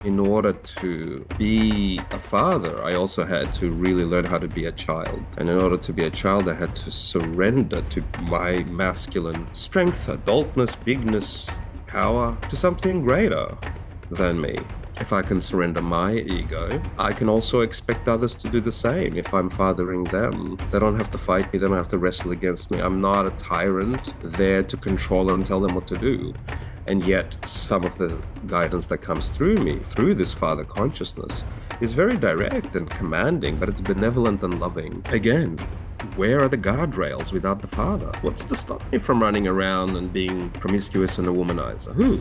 In order to be a father, I also had to really learn how to be a child. And in order to be a child, I had to surrender to my masculine strength, adultness, bigness, power, to something greater than me. If I can surrender my ego, I can also expect others to do the same. If I'm fathering them, they don't have to fight me, they don't have to wrestle against me. I'm not a tyrant there to control and tell them what to do. And yet, some of the guidance that comes through me, through this father consciousness, is very direct and commanding, but it's benevolent and loving. Again, where are the guardrails without the father? What's to stop me from running around and being promiscuous and a womanizer? Who?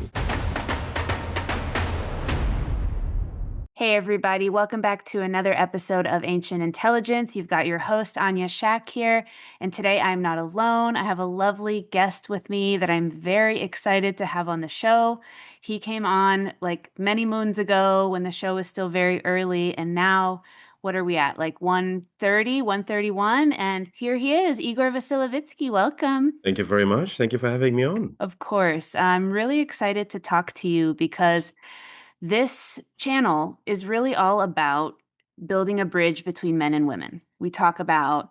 Hey, everybody. Welcome back to another episode of Ancient Intelligence. You've got your host, Anya Shack here. And today I'm not alone. I have a lovely guest with me that I'm very excited to have on the show. He came on like many moons ago when the show was still very early. And now, what are we at? Like 130, 131. And here he is, Igor Vasilevitsky. Welcome. Thank you very much. Thank you for having me on. Of course. I'm really excited to talk to you because this channel is really all about building a bridge between men and women. We talk about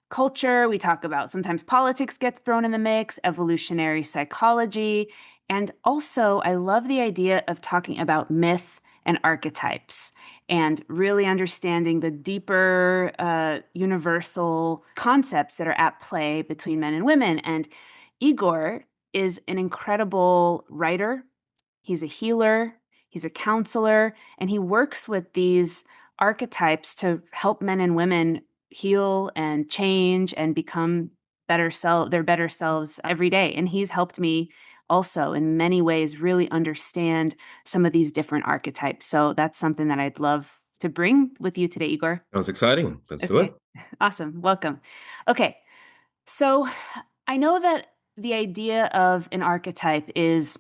culture, we talk about sometimes politics gets thrown in the mix, evolutionary psychology, and also I love the idea of talking about myth and archetypes and really understanding the deeper universal concepts that are at play between men and women. And Igor is an incredible writer. He's a healer, he's a counselor, and he works with these archetypes to help men and women heal and change and become their better selves every day. And he's helped me also in many ways really understand some of these different archetypes. So that's something that I'd love to bring with you today, Igor. Sounds exciting. Let's do Okay. it. Awesome. Welcome. Okay. So I know that the idea of an archetype is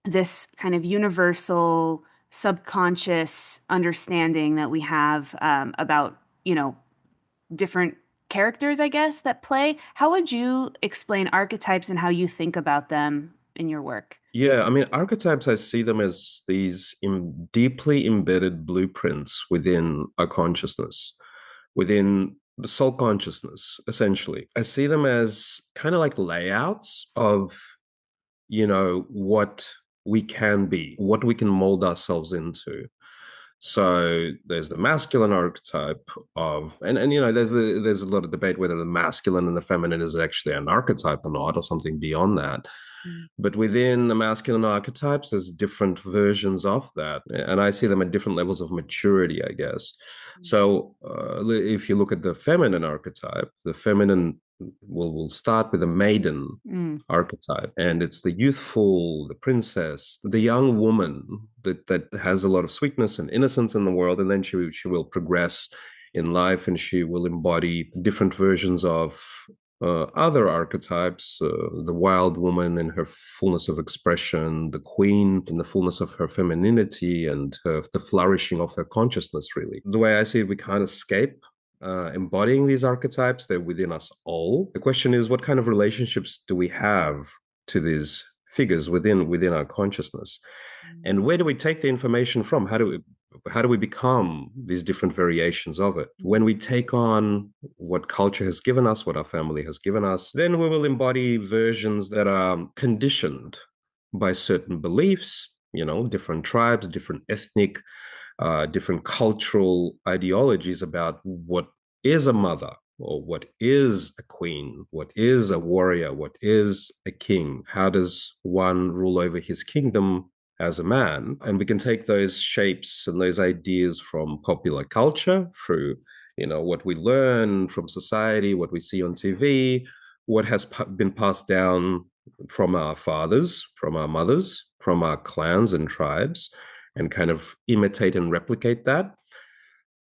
this kind of universal subconscious understanding that we have about, different characters, I guess, that play. How would you explain archetypes and how you think about them in your work? Yeah, I mean, archetypes, I see them as these deeply embedded blueprints within our consciousness, within the soul consciousness, essentially. I see them as kind of like layouts of, what we can be, what we can mold ourselves into. So there's the masculine archetype of, and there's a lot of debate whether the masculine and the feminine is actually an archetype or not, or something beyond that. Mm. But within the masculine archetypes, there's different versions of that. And I see them at different levels of maturity, I guess. So if you look at the feminine archetype, the feminine will start with the maiden Mm. archetype. And it's the youthful, the princess, the young woman that has a lot of sweetness and innocence in the world. And then she will progress in life and she will embody different versions of other archetypes, the wild woman in her fullness of expression, the queen in the fullness of her femininity and the flourishing of her consciousness, really. The way I see it, we can't escape embodying these archetypes. They're within us all. The question is, what kind of relationships do we have to these figures within our consciousness? And where do we take the information from? How do we become these different variations of it? When we take on what culture has given us, what our family has given us, then we will embody versions that are conditioned by certain beliefs, different tribes, different ethnic, different cultural ideologies about what is a mother, or what is a queen, what is a warrior, what is a king, how does one rule over his kingdom as a man. And we can take those shapes and those ideas from popular culture through, what we learn from society, what we see on TV, what has been passed down from our fathers, from our mothers, from our clans and tribes, and kind of imitate and replicate that.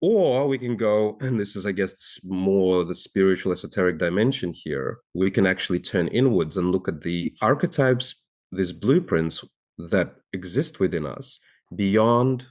Or we can go, and this is, I guess, more the spiritual esoteric dimension here. We can actually turn inwards and look at the archetypes, these blueprints that exist within us beyond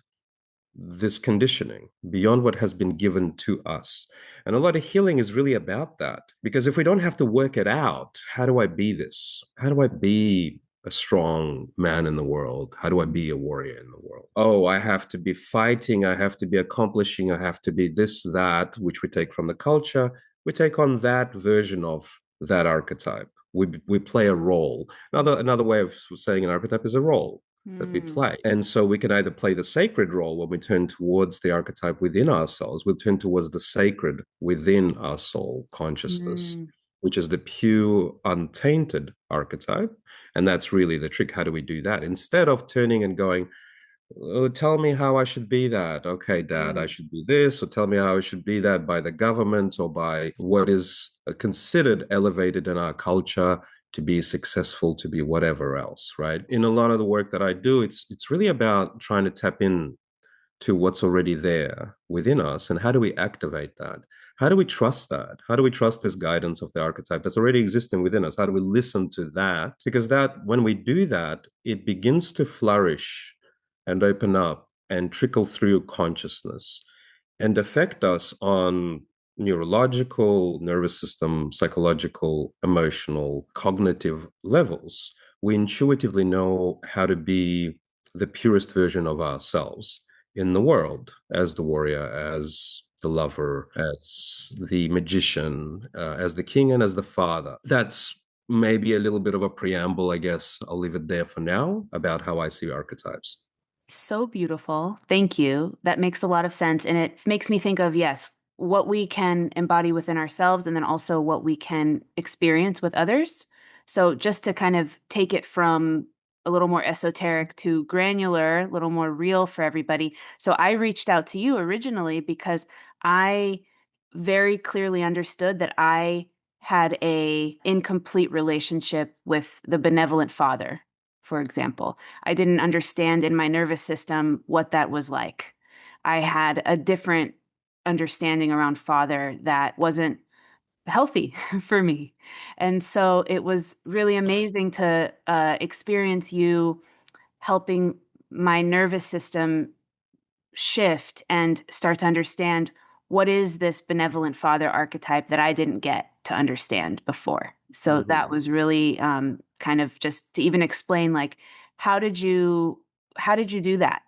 this conditioning, beyond what has been given to us. And a lot of healing is really about that. Because if we don't have to work it out, how do I be this? How do I be a strong man in the world? How do I be a warrior in the world? Oh, I have to be fighting, I have to be accomplishing, I have to be this, that, which we take from the culture. We take on that version of that archetype. We play a role. Another way of saying an archetype is a role that we Mm. play. And so we can either play the sacred role when we turn towards the archetype within ourselves, we'll turn towards the sacred within our soul consciousness, Mm. which is the pure, untainted archetype. And that's really the trick. How do we do that? Instead of turning and going, oh, tell me how I should be that. Okay, Dad, I Mm. should be this, or tell me how I should be that by the government or by what is considered elevated in our culture to be successful, to be whatever else, right? In a lot of the work that I do, it's really about trying to tap in to what's already there within us and how do we activate that? How do we trust that? How do we trust this guidance of the archetype that's already existing within us? How do we listen to that? Because that when we do that, it begins to flourish and open up and trickle through consciousness and affect us on neurological, nervous system, psychological, emotional, cognitive levels. We intuitively know how to be the purest version of ourselves in the world as the warrior, as the lover, as the magician, as the king, and as the father. That's maybe a little bit of a preamble, I guess. I'll leave it there for now about how I see archetypes. So beautiful. Thank you. That makes a lot of sense. And it makes me think of, yes, what we can embody within ourselves and then also what we can experience with others. So just to kind of take it from a little more esoteric to granular, a little more real for everybody. So I reached out to you originally because I very clearly understood that I had a incomplete relationship with the benevolent father, for example. I didn't understand in my nervous system what that was like. I had a different understanding around father that wasn't healthy for me. And so it was really amazing to experience you helping my nervous system shift and start to understand what is this benevolent father archetype that I didn't get to understand before. So that Mm-hmm. was really kind of just to even explain, like, how did you how did you do that?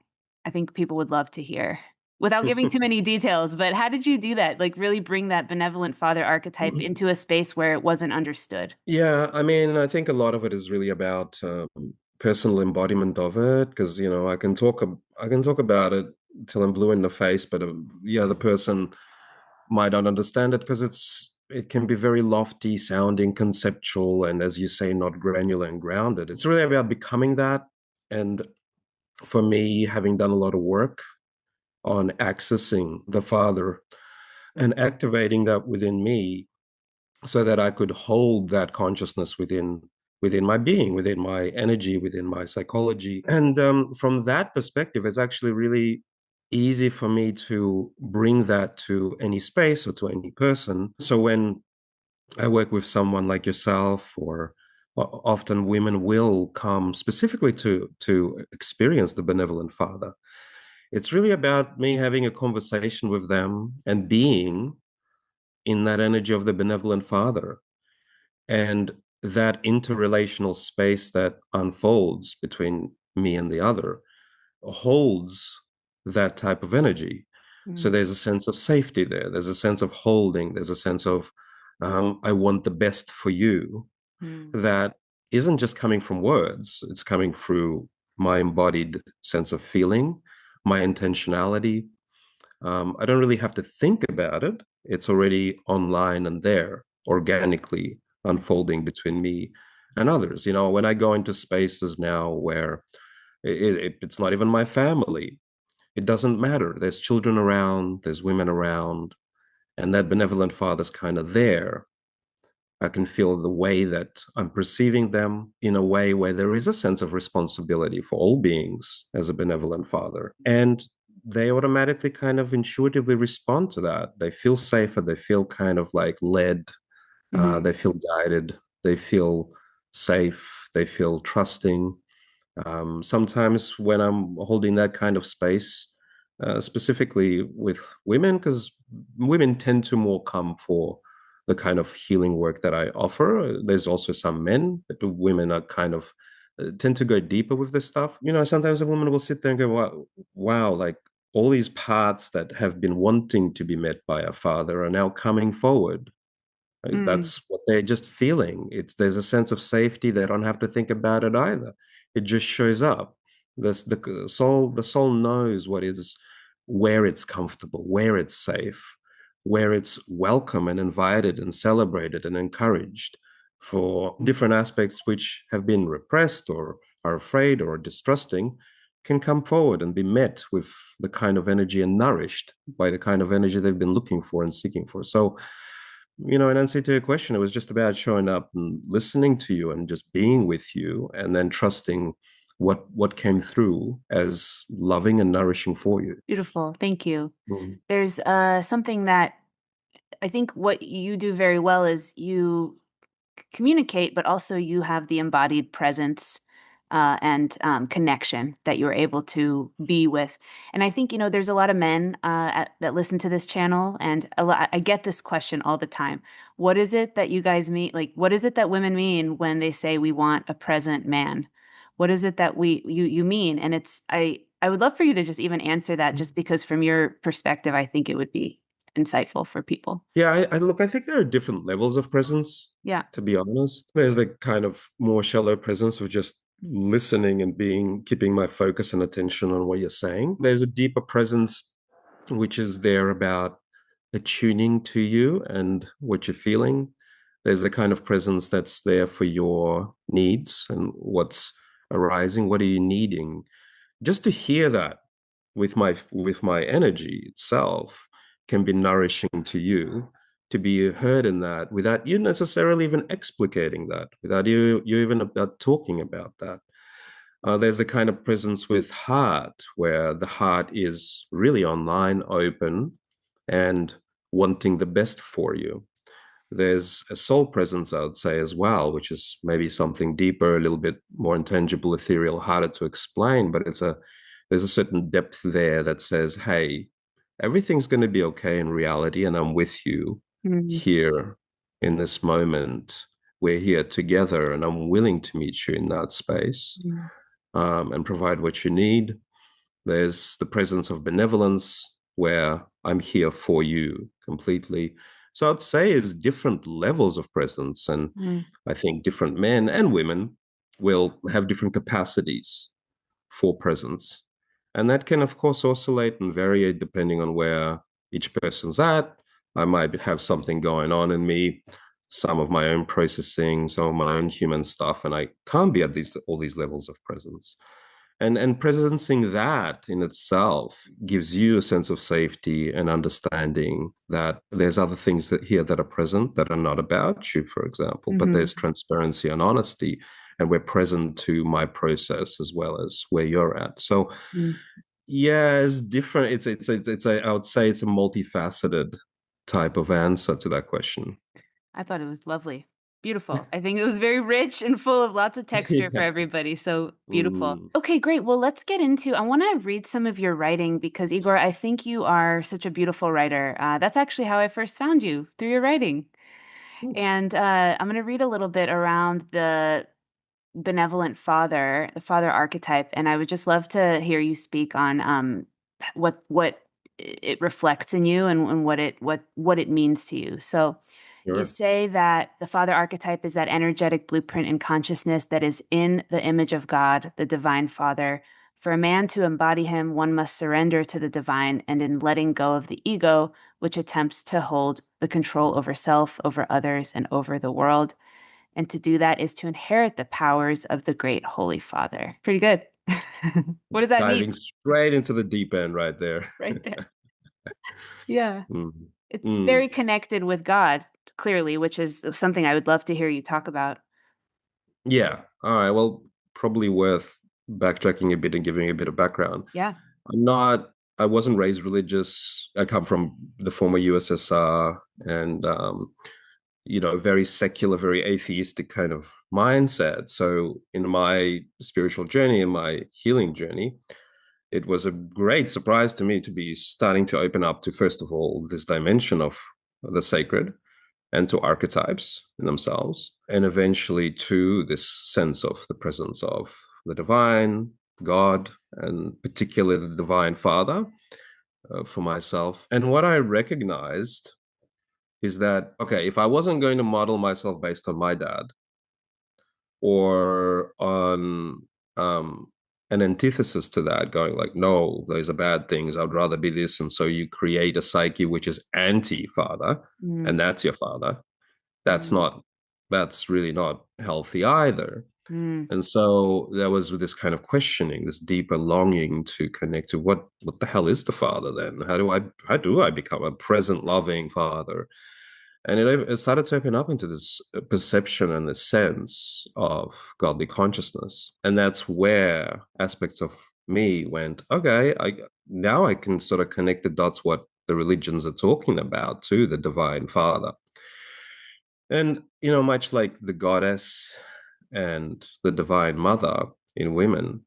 I think people would love to hear without giving too many details, but how did you do that? Like really bring that benevolent father archetype into a space where it wasn't understood. Yeah, I mean, I think a lot of it is really about personal embodiment of it, because I can talk about it till I'm blue in the face, but the other person might not understand it because it can be very lofty sounding, conceptual, and as you say, not granular and grounded. It's really about becoming that, and for me, having done a lot of work on accessing the Father and activating that within me so that I could hold that consciousness within my being, within my energy, within my psychology. And from that perspective, it's actually really easy for me to bring that to any space or to any person. So when I work with someone like yourself, or often women will come specifically to experience the benevolent father. It's really about me having a conversation with them and being in that energy of the benevolent father and that interrelational space that unfolds between me and the other holds that type of energy. So Mm. there's a sense of safety there. There's a sense of holding. There's a sense of, I want the best for you. Mm. That isn't just coming from words, it's coming through my embodied sense of feeling, my intentionality. I don't really have to think about it. It's already online and there, organically unfolding between me and others. You know, when I go into spaces now where it's not even my family, it doesn't matter. There's children around, there's women around, and that benevolent father's kind of there. I can feel the way that I'm perceiving them in a way where there is a sense of responsibility for all beings as a benevolent father. And they automatically kind of intuitively respond to that. They feel safer, they feel kind of like led, Mhm. they feel guided, they feel safe, they feel trusting. Sometimes when I'm holding that kind of space, specifically with women, because women tend to more come for the kind of healing work that I offer. There's also some men, but the women are kind of tend to go deeper with this stuff. Sometimes a woman will sit there and go, wow, like all these parts that have been wanting to be met by a father are now coming forward. Mm, That's what they're just feeling. There's a sense of safety. They don't have to think about it either. It just shows up. The soul knows where it's comfortable, where it's safe, where it's welcome and invited and celebrated and encouraged for different aspects which have been repressed or are afraid or distrusting can come forward and be met with the kind of energy and nourished by the kind of energy they've been looking for and seeking for. So, in answer to your question, it was just about showing up and listening to you and just being with you and then trusting what came through as loving and nourishing for you. beautiful. Thank you. Mm. There's something that I think what you do very well is you communicate, but also you have the embodied presence and connection that you're able to be with. And I think, there's a lot of men that listen to this channel, and I get this question all the time. What is it that you guys mean? Like, what is it that women mean when they say we want a present man? What is it that you mean? And I would love for you to just even answer that, just because from your perspective, I think it would be insightful for people. Yeah, I think there are different levels of presence, Yeah. to be honest. There's the kind of more shallow presence of just listening and keeping my focus and attention on what you're saying. There's a deeper presence which is there about attuning to you and what you're feeling. There's the kind of presence that's there for your needs and what's arising. What are you needing? Just to hear that with my energy itself can be nourishing to you, to be heard in that without you necessarily even explicating that, without you even about talking about that. There's the kind of presence with heart where the heart is really online, open, and wanting the best for you. There's a soul presence, I would say, as well, which is maybe something deeper, a little bit more intangible, ethereal, harder to explain, but there's a certain depth there that says, hey, everything's going to be okay in reality, and I'm with you Mhm. here in this moment. We're here together, and I'm willing to meet you in that space and provide what you need. There's the presence of benevolence, where I'm here for you completely. So I'd say is different levels of presence. And Mm, I think different men and women will have different capacities for presence. And that can, of course, oscillate and vary depending on where each person's at. I might have something going on in me, some of my own processing, some of my own human stuff, and I can't be at all these levels of presence. And presencing that in itself gives you a sense of safety and understanding that there's other things that are present that are not about you, for example, but mhm, there's transparency and honesty, and we're present to my process as well as where you're at. So mm. yeah, it's different. I would say it's a multifaceted type of answer to that question. I thought it was lovely. Beautiful. I think it was very rich and full of lots of texture for Yeah. everybody. So beautiful. Mm, Okay, great. Well, let's get into I want to read some of your writing because Igor, I think you are such a beautiful writer. That's actually how I first found you, through your writing. And I'm going to read a little bit around the benevolent father, the father archetype, and I would just love to hear you speak on what it reflects in you and what it means to you. So you sure. say that the father archetype is that energetic blueprint in consciousness that is in the image of God, the divine father. For a man to embody him, one must surrender to the divine, and in letting go of the ego, which attempts to hold the control over self, over others, and over the world. And to do that is to inherit the powers of the great Holy Father. Pretty good. What does that mean? Diving straight into the deep end right there. Right there. Yeah. Mm. It's Mm. very connected with God, clearly, which is something I would love to hear you talk about. Yeah. All right. Well, probably worth backtracking a bit and giving a bit of background. Yeah. I wasn't raised religious. I come from the former USSR and, very secular, very atheistic kind of mindset. So in my spiritual journey, in my healing journey, it was a great surprise to me to be starting to open up to, first of all, this dimension of the sacred, and to archetypes in themselves, and eventually to this sense of the presence of the divine, God, and particularly the divine Father for myself. And what I recognized is that, okay, if I wasn't going to model myself based on my dad or on an antithesis to that, going like, no, those are bad things, I'd rather be this. And so you create a psyche which is anti-father, Mm, and that's your father. That's mm, not, that's really not healthy either. mm, And so there was this kind of questioning, this deeper longing to connect to what the hell is the father then? How do I become a present, loving father? And it started to open up into this perception and this sense of godly consciousness. And that's where aspects of me went, okay, now I can sort of connect the dots, what the religions are talking about, to the divine father. And, much like the goddess and the divine mother in women,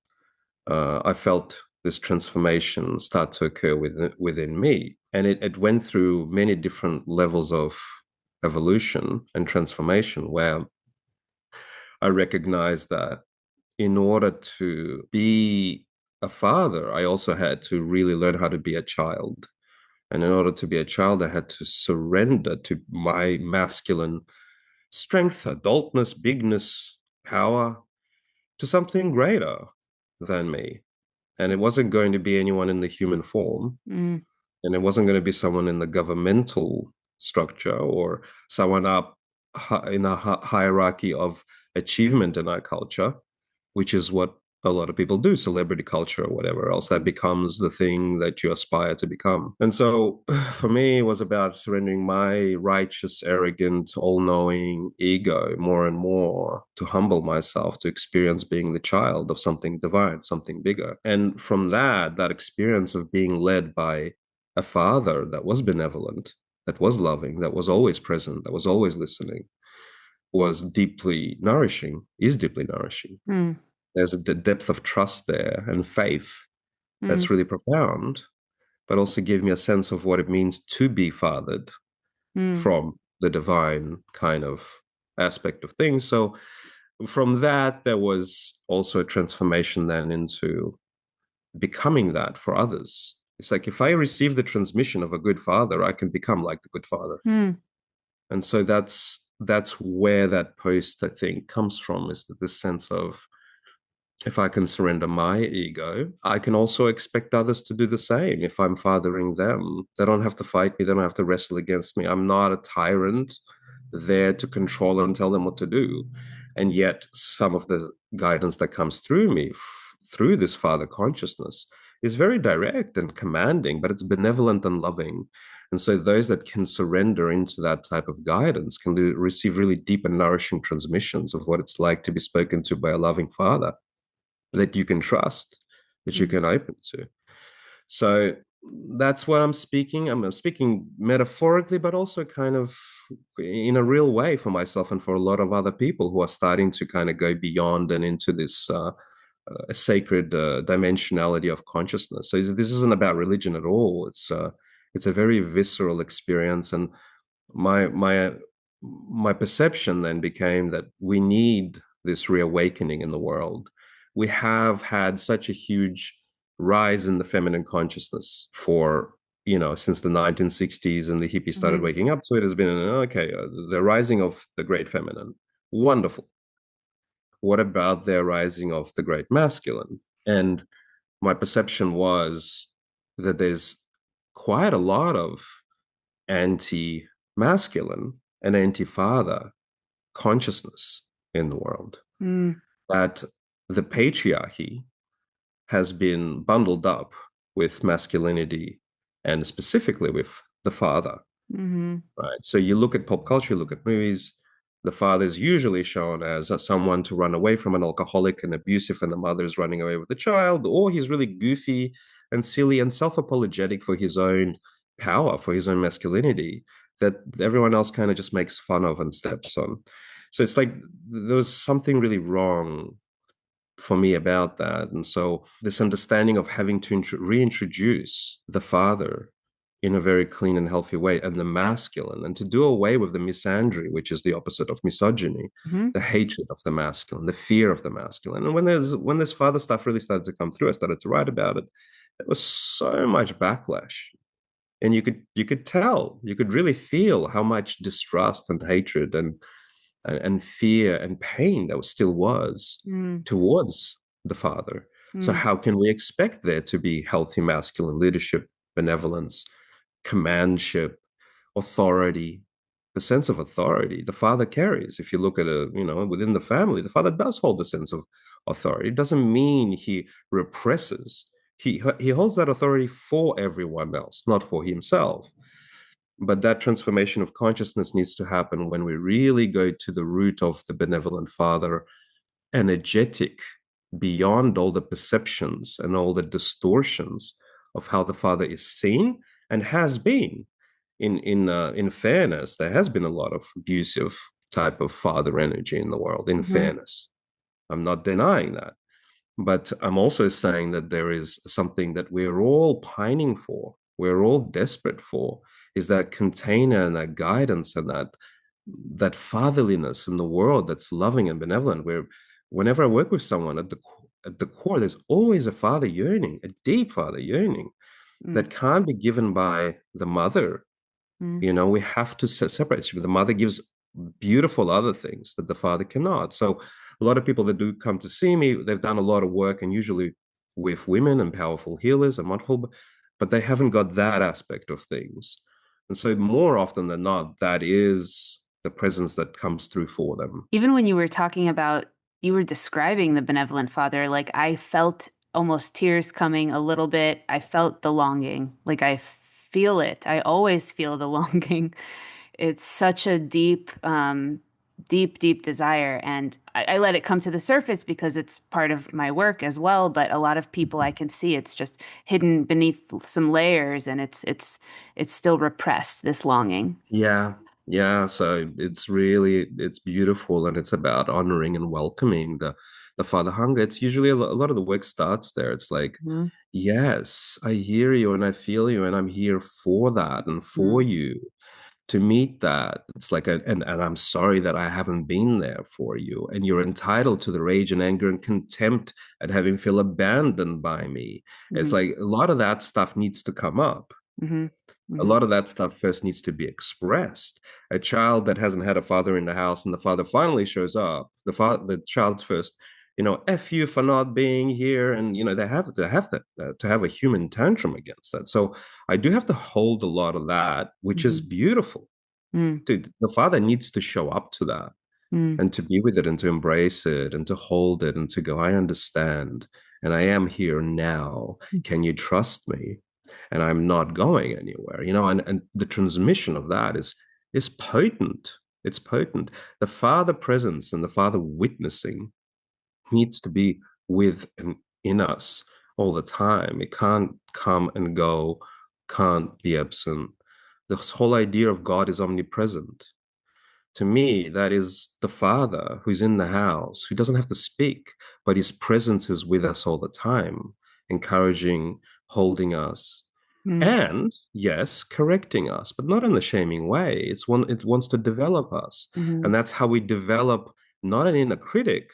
I felt this transformation start to occur within me. And it went through many different levels of evolution and transformation, where I recognized that in order to be a father, I also had to really learn how to be a child. And in order to be a child, I had to surrender to my masculine strength, adultness, bigness, power, to something greater than me. And it wasn't going to be anyone in the human form. mm, And it wasn't going to be someone in the governmental structure or someone up in a hierarchy of achievement in our culture, which is what a lot of people do, celebrity culture or whatever else. That becomes the thing that you aspire to become. And so for me, it was about surrendering my righteous, arrogant, all-knowing ego more and more to humble myself, to experience being the child of something divine, something bigger. And from that experience of being led by a father that was benevolent, that was loving, that was always present, that was always listening, was deeply nourishing, is deeply nourishing. mm, There's a depth of trust there and faith mm, that's really profound, but also give me a sense of what it means to be fathered mm, from the divine kind of aspect of things. So from that, there was also a transformation then into becoming that for others. It's like if I receive the transmission of a good father, I can become like the good father. mm, And so that's where that post, I think, comes from, is that this sense of, if I can surrender my ego, I can also expect others to do the same. If I'm fathering them, they don't have to fight me, they don't have to wrestle against me. I'm not a tyrant there to control and tell them what to do. And yet, some of the guidance that comes through me, through this father consciousness, is very direct and commanding, but it's benevolent and loving. And so, those that can surrender into that type of guidance can receive really deep and nourishing transmissions of what it's like to be spoken to by a loving father that you can trust, that you mm, can open to. So that's what I'm speaking. I'm speaking metaphorically, but also kind of in a real way for myself and for a lot of other people who are starting to kind of go beyond and into this sacred dimensionality of consciousness. So this isn't about religion at all. It's a very visceral experience, and my my my perception then became that we need this reawakening in the world. We have had such a huge rise in the feminine consciousness for, since the 1960s, and the hippies started mhm, waking up to it. Has been okay, the rising of the great feminine, wonderful. What about the rising of the great masculine? And my perception was that there's quite a lot of anti masculine and anti father consciousness in the world. mm, That the patriarchy has been bundled up with masculinity and specifically with the father, mhm, right? So you look at pop culture, you look at movies, the father is usually shown as someone to run away from, an alcoholic and abusive, and the mother is running away with the child, or he's really goofy and silly and self-apologetic for his own power, for his own masculinity, that everyone else kind of just makes fun of and steps on. So it's like there was something really wrong for me about that. And so this understanding of having to reintroduce the father in a very clean and healthy way, and the masculine, and to do away with the misandry, which is the opposite of misogyny, Mm-hmm. the hatred of the masculine, the fear of the masculine. And when this father stuff really started to come through, I started to write about it. There was so much backlash, and you could tell, you could really feel how much distrust and hatred and fear and pain there still was Mm, towards the father. So mm, how can we expect there to be healthy masculine leadership, benevolence, commandship, authority, the sense of authority the father carries? If you look at within the family, the father does hold a sense of authority. It doesn't mean he represses. He holds that authority for everyone else, not for himself. But that transformation of consciousness needs to happen when we really go to the root of the benevolent father, energetic, beyond all the perceptions and all the distortions of how the father is seen and has been. In fairness, there has been a lot of abusive type of father energy in the world. In mm-hmm, fairness, I'm not denying that, but I'm also saying that there is something that we're all pining for, we're all desperate for, is that container and that guidance and that fatherliness in the world that's loving and benevolent. Where whenever I work with someone at the core, there's always a father yearning, a deep father yearning mm, that can't be given by the mother. mm, We have to separate. The mother gives beautiful other things that the father cannot. So a lot of people that do come to see me, they've done a lot of work, and usually with women and powerful healers and wonderful, but they haven't got that aspect of things. And so more often than not, that is the presence that comes through for them. Even when you were talking about, you were describing the benevolent father, like I felt almost tears coming a little bit. I felt the longing, like I feel it. I always feel the longing. It's such a deep, deep desire. And I let it come to the surface because it's part of my work as well. But a lot of people I can see it's just hidden beneath some layers and it's still repressed, this longing. Yeah. Yeah. So it's beautiful, and it's about honoring and welcoming the father hunger. It's usually a lot of the work starts there. It's like, Mm-hmm. yes, I hear you and I feel you, and I'm here for that and for you to meet that. It's like, and I'm sorry that I haven't been there for you. And you're entitled to the rage and anger and contempt at having feel abandoned by me. It's Mm-hmm. like a lot of that stuff needs to come up. Mm-hmm. A Mm-hmm. lot of that stuff first needs to be expressed. A child that hasn't had a father in the house and the father finally shows up, the child's first, F you for not being here. And, they have a human tantrum against that. So I do have to hold a lot of that, which is Mm-hmm. beautiful. Dude, the father needs to show up to that Mm-hmm. and to be with it and to embrace it and to hold it and to go, I understand. And I am here now. Can you trust me? And I'm not going anywhere, and the transmission of that is potent. It's potent. The father presence and the father witnessing needs to be with and in us all the time. It can't come and go, can't be absent. This whole idea of God is omnipresent. To me, that is the father who's in the house, who doesn't have to speak, but his presence is with us all the time, encouraging, holding us, and yes, correcting us, but not in a shaming way. It wants to develop us. Mm-hmm. And that's how we develop not an inner critic,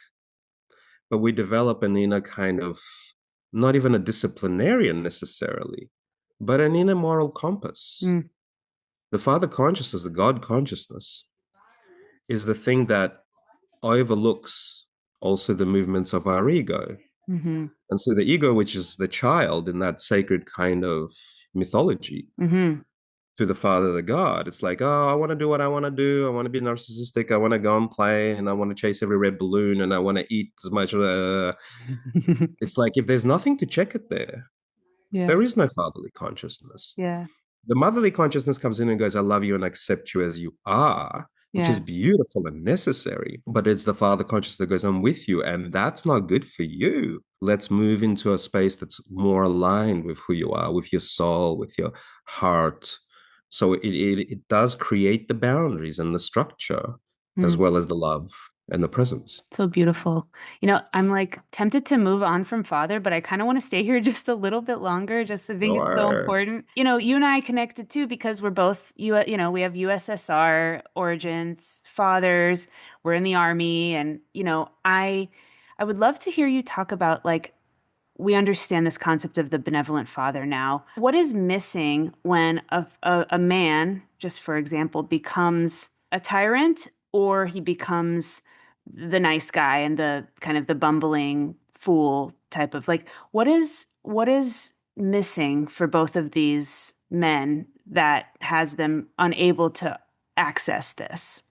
but we develop an inner kind of, not even a disciplinarian necessarily, but an inner moral compass. The Father consciousness, the God consciousness, is the thing that overlooks also the movements of our ego. Mm-hmm. And so the ego, which is the child in that sacred kind of mythology, Mm-hmm. to the father, the God, it's like, oh, I want to do what I want to do. I want to be narcissistic. I want to go and play, and I want to chase every red balloon, and I want to eat as much. It's like, if there's nothing to check it Yeah. there is no fatherly consciousness. Yeah. The motherly consciousness comes in and goes, I love you and accept you as you are, which is Yeah. beautiful and necessary. But it's the father consciousness that goes, I'm with you, and that's not good for you. Let's move into a space that's more aligned with who you are, with your soul, with your heart. So it does create the boundaries and the structure as Mm. well as the love and the presence. So beautiful. I'm like tempted to move on from father, but I kind of want to stay here just a little bit longer. Just I think it's so Sure. important. You and I connected too because we're both we have USSR origins, fathers, we're in the army, and I would love to hear you talk about like we understand this concept of the benevolent father now. What is missing when a man, just for example, becomes a tyrant or he becomes the nice guy and the kind of the bumbling fool type of like what is missing for both of these men that has them unable to access this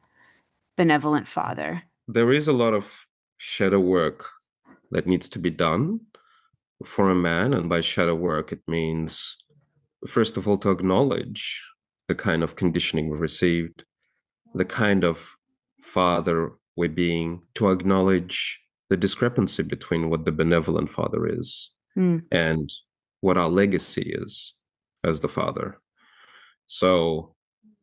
benevolent father? There is a lot of shadow work that needs to be done for a man. And by shadow work, it means, first of all, to acknowledge the kind of conditioning we've received, the kind of father we're being, to acknowledge the discrepancy between what the benevolent father is Mm, and what our legacy is as the father. So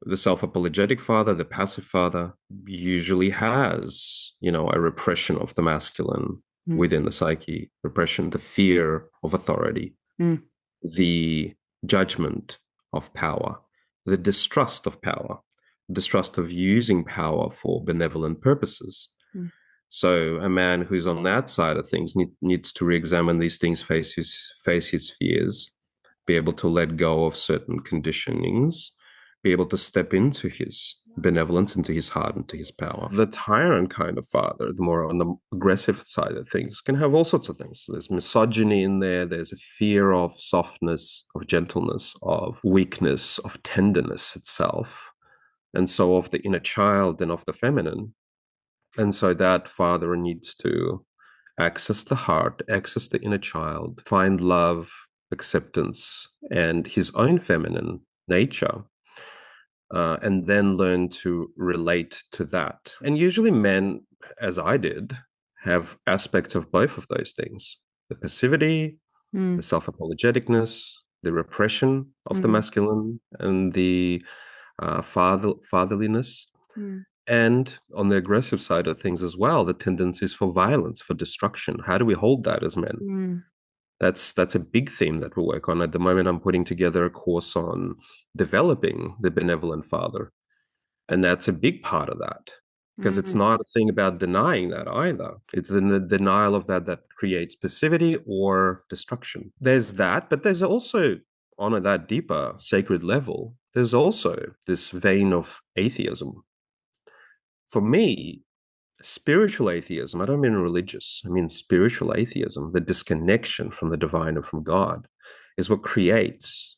the self-apologetic father, the passive father, usually has, a repression of the masculine mm, within the psyche, repression, the fear of authority, mm, the judgment of power, the distrust of power, distrust of using power for benevolent purposes. mm, So a man who's on that side of things needs to re-examine these things, face his fears, be able to let go of certain conditionings, be able to step into his benevolence, into his heart, into his power. The tyrant kind of father, the more on the aggressive side of things, can have all sorts of things. There's misogyny in there. There's a fear of softness, of gentleness, of weakness, of tenderness itself. And so of the inner child and of the feminine. And so that father needs to access the heart, access the inner child, find love, acceptance, and his own feminine nature, and then learn to relate to that. And usually men, as I did, have aspects of both of those things: the passivity, the mm, self-apologeticness, the repression of the mm, masculine, and the fatherliness. mm, And on the aggressive side of things as well, the tendencies for violence, for destruction. How do we hold that as men? mm, That's a big theme that we work on. At the moment, I'm putting together a course on developing the benevolent father. And that's a big part of that. Because it's mm, not a thing about denying that either. It's the denial of that creates passivity or destruction. There's that, but there's also, on that deeper sacred level, there's also this vein of atheism. For me, spiritual atheism, I don't mean religious, I mean spiritual atheism, the disconnection from the divine and from God, is what creates,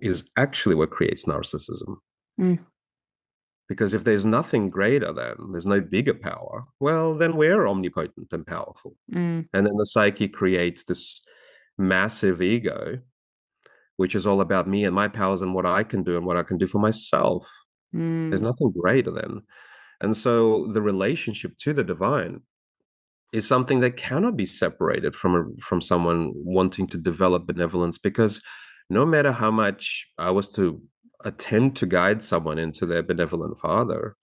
is actually what creates narcissism. mm, Because if there's nothing greater than, there's no bigger power, well, then we're omnipotent and powerful. mm, And then the psyche creates this massive ego, which is all about me and my powers and what I can do and what I can do for myself. There's mm, nothing greater than. And so the relationship to the divine is something that cannot be separated from someone wanting to develop benevolence, because no matter how much I was to attempt to guide someone into their benevolent father,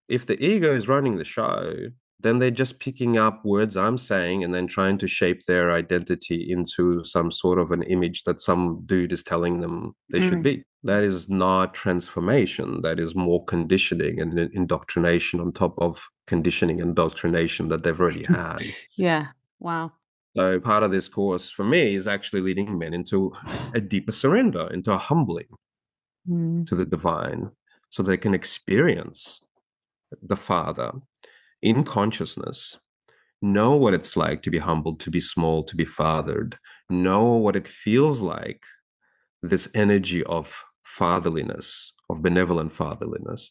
if the ego is running the show, then they're just picking up words I'm saying and then trying to shape their identity into some sort of an image that some dude is telling them they should mm. be. That is not transformation. That is more conditioning and indoctrination on top of conditioning and indoctrination that they've already had. Yeah. Wow. So part of this course for me is actually leading men into a deeper surrender, into a humbling Mm, to the divine, so they can experience the Father in consciousness, know what it's like to be humbled, to be small, to be fathered, know what it feels like, this energy of fatherliness, of benevolent fatherliness,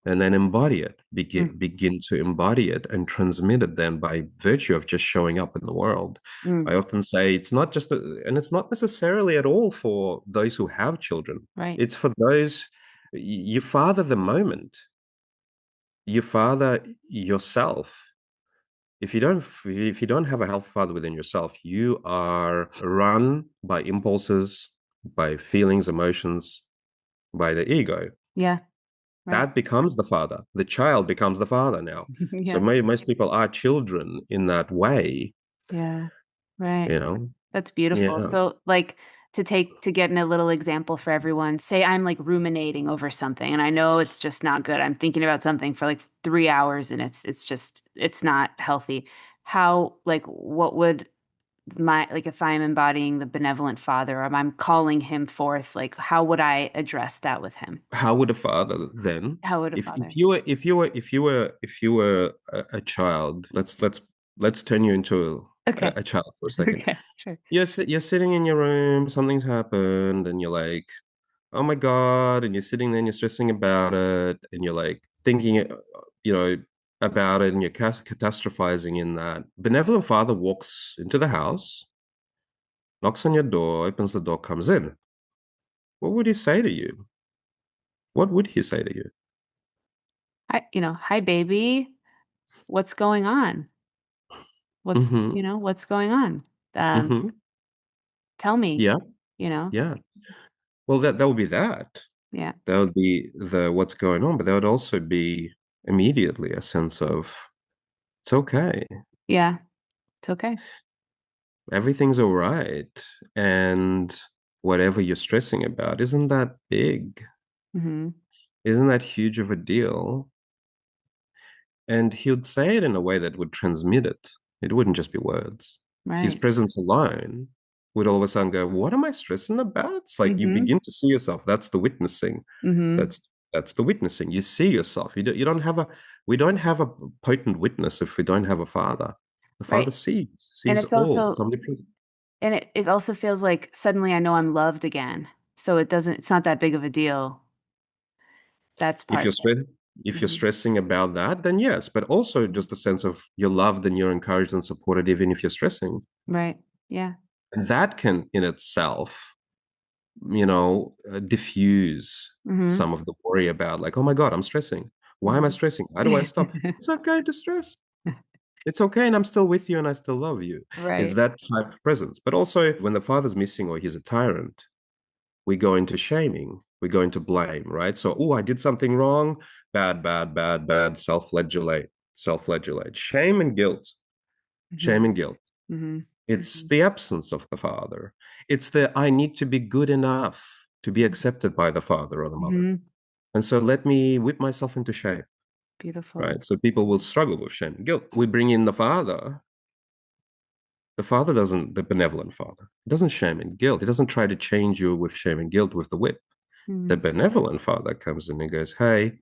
and then embody it, mm, begin to embody it and transmit it then by virtue of just showing up in the world. mm. I often say it's not just, and it's not necessarily at all for those who have children. Right. It's for those, you father the moment, you father yourself. If you don't have a healthy father within yourself, you are run by impulses, by feelings, emotions, by the ego. Yeah. Right. that becomes the father. The child becomes the father now. So Yeah. most people are children in that way, Yeah. Right. you know. That's beautiful. Yeah. So, like, to get in a little example for everyone, say I'm like ruminating over something and I know it's just not good. I'm thinking about something for like 3 hours and it's not healthy. How, like, what would my, like, if I'm embodying the benevolent father or I'm calling him forth, like, how would I address that with him? How would a father then, How would a if father? you were a child, let's turn you into Okay. a child for a second. Okay. Sure. You're sitting in your room, something's happened, and you're like, oh my God, and you're sitting there and you're stressing about it, and you're like thinking, you know, about it, and you're catastrophizing in that. Benevolent father walks into the house, knocks on your door, opens the door, comes in. What would he say to you? What would he say to you? Hi, baby. What's going on? Mm-hmm. What's going on? Um, Mm-hmm. tell me, Yeah. you know? Yeah. Well, that would be that. Yeah. That would be the what's going on, but there would also be immediately a sense of it's okay. Yeah. It's okay. Everything's all right. And whatever you're stressing about isn't that big, Mhm. isn't that huge of a deal. And he would say it in a way that would transmit it. It wouldn't just be words. His Right. presence alone would all of a sudden go, what am I stressing about? It's like you Mhm. begin to see yourself. That's the witnessing. Mhm. That's that's the witnessing. You see yourself. You don't have a we don't have a potent witness if we don't have a father. The Right. father And sees it's all. also Somebody present. and it also feels like suddenly I know I'm loved again. So it's not that big of a deal. That's If part you're of stressing, it. if you're Mhm. stressing about that, then yes. But also just the sense of you're loved and you're encouraged and supported, even if you're stressing. Right. Yeah. And that can, in itself, diffuse Mhm. some of the worry about, like, oh my God, I'm stressing. Why am I Mhm. stressing? How do I stop? It's okay to stress. It's okay, and I'm still with you, and I still love you. It's Right. that type of presence. But also, when the father's missing or he's a tyrant, we go into shaming, we go into blame, right? So, oh, I did something wrong, bad, bad, bad, bad, self-flagellate, self-flagellate, shame Mhm. and guilt. Mhm. It's Mhm. the absence of the father. It's the I need to be good enough to be accepted by the father or the mother. Mhm. And so let me whip myself into shape, Beautiful. right? So people will struggle with shame and guilt. We bring in the father. The father doesn't, the benevolent father, doesn't shame and guilt. He doesn't try to change you with shame and guilt with the whip. The Mhm. benevolent father comes in and goes, hey,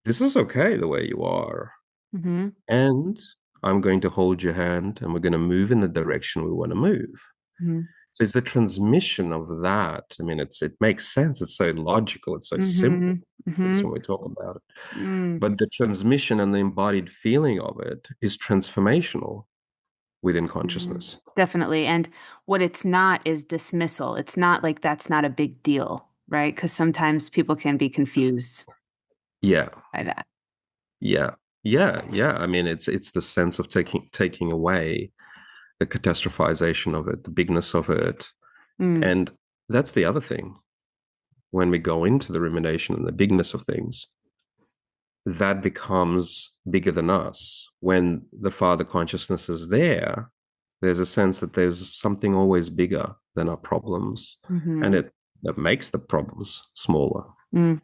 this is okay the way you are. Mhm. And I'm going to hold your hand and we're going to move in the direction we want to move. Mhm. So it's the transmission of that. I mean, it makes sense. It's so logical. It's so simple. Mhm. Things Mhm. when we talk about it. Mm. But the transmission and the embodied feeling of it is transformational within Mhm. consciousness. Definitely, and what it's not is dismissal. It's not like that's not a big deal, right? Because sometimes people can be confused Yeah. by that. Yeah. Yeah. Yeah. I mean, it's the sense of taking away the catastrophization of it, the bigness of it. Mm. And that's the other thing. When we go into the rumination and the bigness of things, that becomes bigger than us. When the father consciousness is there, there's a sense that there's something always bigger than our problems, and Mhm. it that makes the problems smaller. Mm.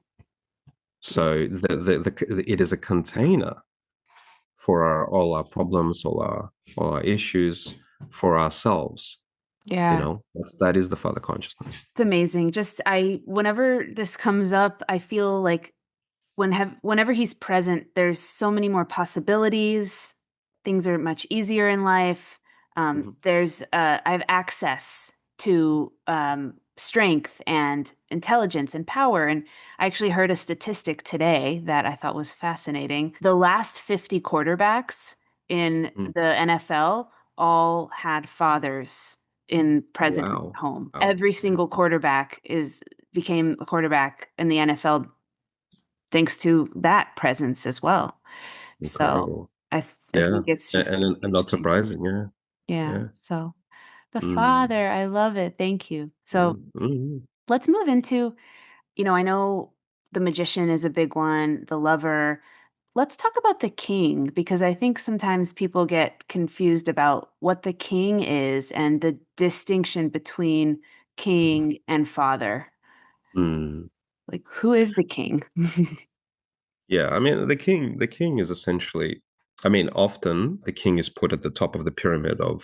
So it is a container for all our problems, all our issues, for ourselves. Yeah. That is the father consciousness. It's amazing. Just whenever this comes up, I feel like whenever he's present, there's so many more possibilities. Things are much easier in life. Mhm. I have access to strength and intelligence and power. And I actually heard a statistic today that I thought was fascinating. The last 50 quarterbacks in Mm. the NFL all had fathers in present Wow. home. Wow. Every single quarterback is became a quarterback in the NFL thanks to that presence as well. So Incredible. I Yeah. think it's just a And huge not thing. surprising. Yeah. Yeah. Yeah. So the Mm. father, I love it. Thank you. So Mm. Mm. let's move into, I know the magician is a big one, the lover. Let's talk about the king, because I think sometimes people get confused about what the king is and the distinction between king and father. Mm. Like, who is the king? Yeah, I mean the king is essentially, I mean, often the king is put at the top of the pyramid of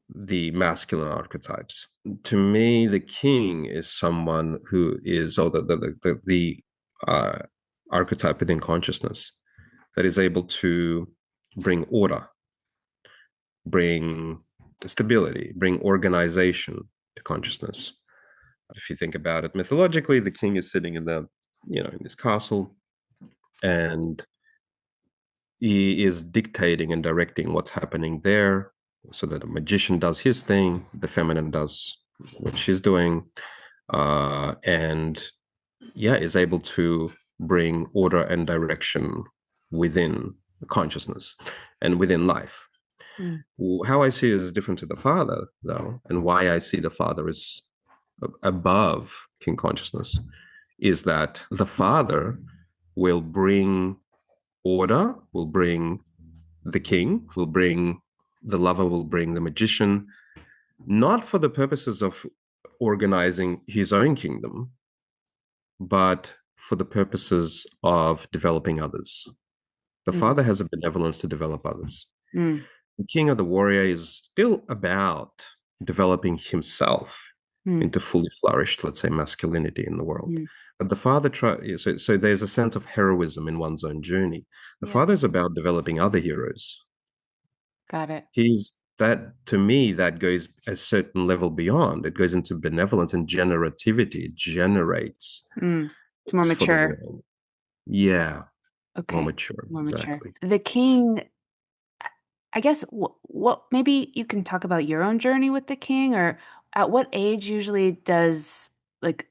the masculine archetypes. To me, the king is someone who is, or the archetype within consciousness that is able to bring order, bring stability, bring organization to consciousness. If you think about it mythologically, the king is sitting in in this castle, and he is dictating and directing what's happening there, so that a magician does his thing, the feminine does what she's doing, and yeah, is able to bring order and direction within consciousness and within life. Mm, How I see it is different to the father, though, and why I see the father is above king consciousness is that the father will bring order, will bring the king, will bring the lover, will bring the magician, not for the purposes of organizing his own kingdom, but for the purposes of developing others. The mm, father has a benevolence to develop others. mm, The king or the warrior is still about developing himself mm, into fully flourished, let's say, masculinity in the world. mm. But the father tries, so there's a sense of heroism in one's own journey. The Yeah, father is about developing other heroes. got it. He's that, to me, that goes a certain level beyond. It goes into benevolence and generativity. It generates Mm. It's more things for the mature. world. Yeah, more Okay, mature. more mature. Exactly. The king, I guess, what maybe you can talk about your own journey with the king, or at what age usually does like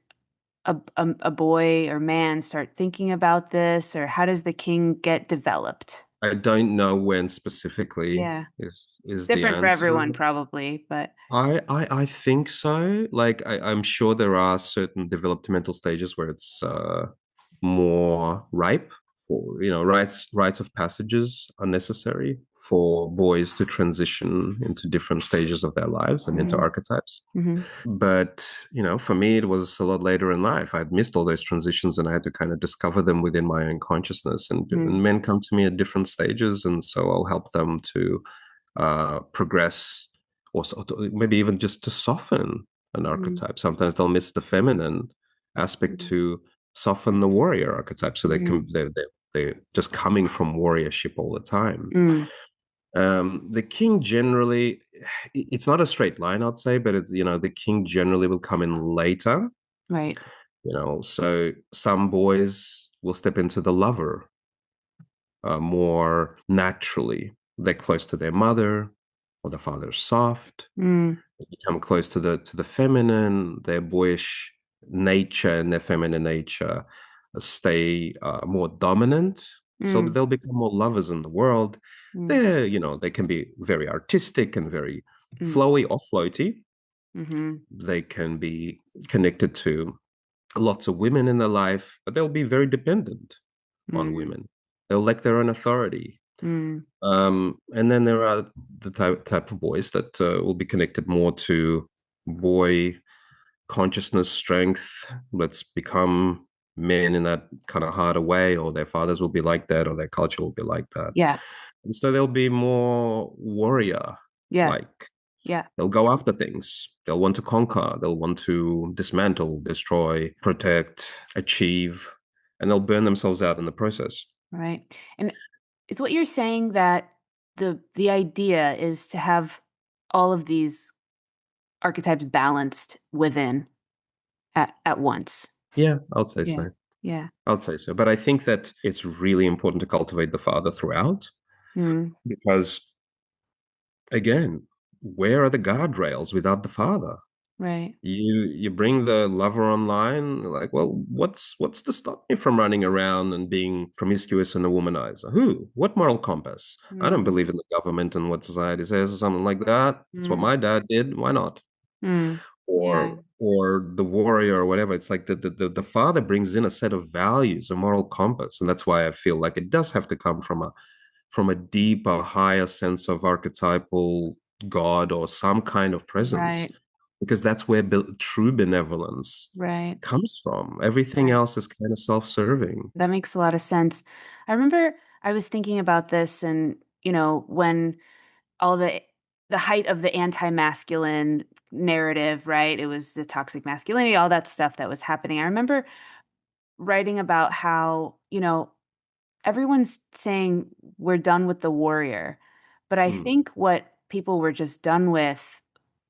a boy or man start thinking about this, or how does the king get developed? I don't know when specifically Yeah, is the different for answer. everyone probably, but I think so. Like I'm sure there are certain developmental stages where it's more ripe for, rites of passages are necessary for boys to transition into different stages of their lives and into hmm archetypes. hmm But for me, it was a lot later in life. I'd missed all those transitions, and I had to kind of discover them within my own consciousness. And men come to me at different stages, and so I'll help them to progress, or maybe even just to soften an archetype. Sometimes they'll miss the feminine aspect to soften the warrior archetype, so they're just coming from warriorship all the time. mm, The king generally, it's not a straight line, I'd say, but it's, the king generally will come in later. right. So some boys will step into the lover more naturally. They're close to their mother, or the father's soft. Mm, They become close to the feminine. Their boyish nature and their feminine nature stay more dominant. So mm, they'll become more lovers in the world. mm, They can be very artistic and very mm, flowy or floaty. mm-hmm, They can be connected to lots of women in their life, but they'll be very dependent on mm, women. They'll lack their own authority. mm, And then there are the type of boys that will be connected more to boy consciousness, strength. Let's become men in that kind of harder way, or their fathers will be like that, or their culture will be like that. yeah, And so they'll be more warrior yeah, like. yeah, They'll go after things. They'll want to conquer. They'll want to dismantle, destroy, protect, achieve, and they'll burn themselves out in the process. right. And is what you're saying that the idea is to have all of these archetypes balanced within at once? Yeah, I'd say Yeah, so. yeah. I'd say so. But I think that it's really important to cultivate the father throughout, Mm, because, again, where are the guardrails without the father? right. You bring the lover online, like, well, what's to stop me from running around and being promiscuous and a womanizer? Who? What moral compass? I don't Mm, believe in the government and what society says or something like that. It's what mm, my dad did. Why not? mm. Yeah. or the warrior or whatever. It's like the father brings in a set of values, a moral compass, and that's why I feel like it does have to come from a deeper, higher sense of archetypal God or some kind of presence, Right. because that's where true benevolence Right. comes from. Everything Right. else is kind of self-serving. That makes a lot of sense. I remember I was thinking about this and, when all the height of the anti-masculine narrative, right? It was the toxic masculinity, all that stuff that was happening. I remember writing about how, everyone's saying we're done with the warrior. But I Mm, think what people were just done with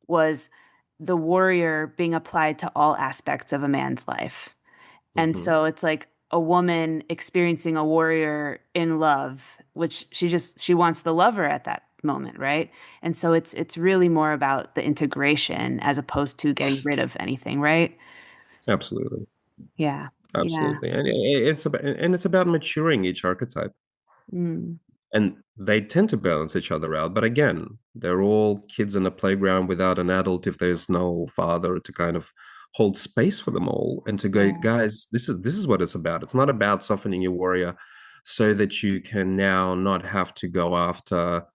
was the warrior being applied to all aspects of a man's life. And mhm. so it's like a woman experiencing a warrior in love, which she wants the lover at that moment, right? And so it's really more about the integration as opposed to getting rid of anything, right? Absolutely. Yeah. Yeah. Absolutely. And it's about maturing each archetype. Mm. And they tend to balance each other out. But again, they're all kids in a playground without an adult if there's no father to kind of hold space for them all and to go, Yeah. guys, this is what it's about. It's not about softening your warrior so that you can now not have to go after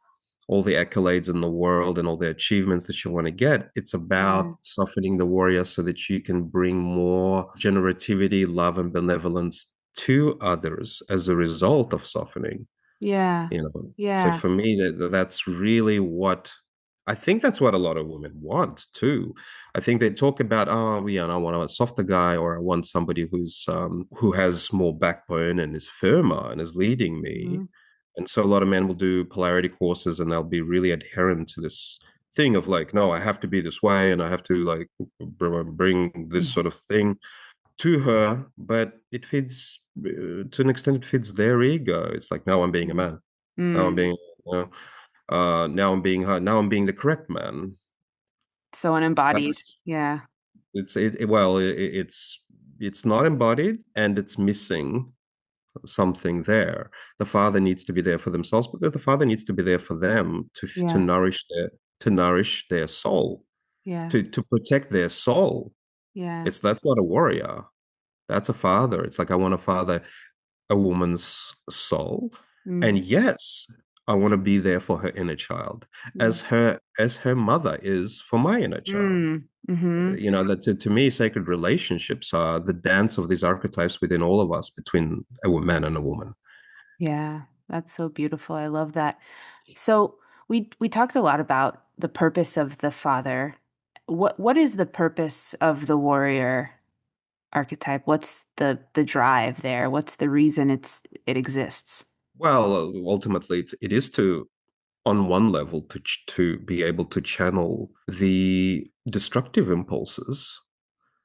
all the accolades in the world and all the achievements that you want to get. It's Yeah. about softening the warrior so that you can bring more generativity, love, and benevolence to others as a result of softening. Yeah. So Yeah. for me, that's really what I think, that's what a lot of women want too. I think they talk about, oh yeah, I want a softer guy, or I want somebody who has more backbone and is firmer and is leading me. Mhm. And so a lot of men will do polarity courses and they'll be really adherent to this thing of like, no, I have to be this way and I have to like bring this sort of thing to her, but it feeds to an extent, it feeds their ego. It's like, now I'm being a Mm. man. Now I'm Mm. being, uh, now I'm being her. Now I'm being the correct man. So unembodied. That's Yeah. well, it's not embodied and it's missing something there. The father needs to be there for themselves, but the father needs to be there for them to Yeah. nourish their soul, Yeah. to protect their soul. Yeah. That's not a warrior. That's a father. It's like, I want to father a woman's soul. And Mm. yes, I want to be there for her inner child, Mm. as her mother is for my inner child. Mm. Mhm. That to me, sacred relationships are the dance of these archetypes within all of us, between a man and a woman. Yeah, that's so beautiful. I love that. So we talked a lot about the purpose of the father. What is the purpose of the warrior archetype? What's the drive there? What's the reason it exists? Well, ultimately, it is to, on one level, to be able to channel the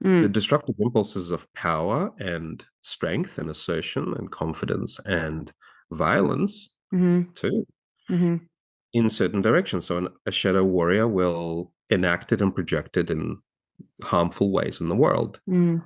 Mm. destructive impulses of power and strength and assertion and confidence and violence Mhm. too, Mhm. in certain directions. So a shadow warrior will enact it and project it in harmful ways in the world. Mm.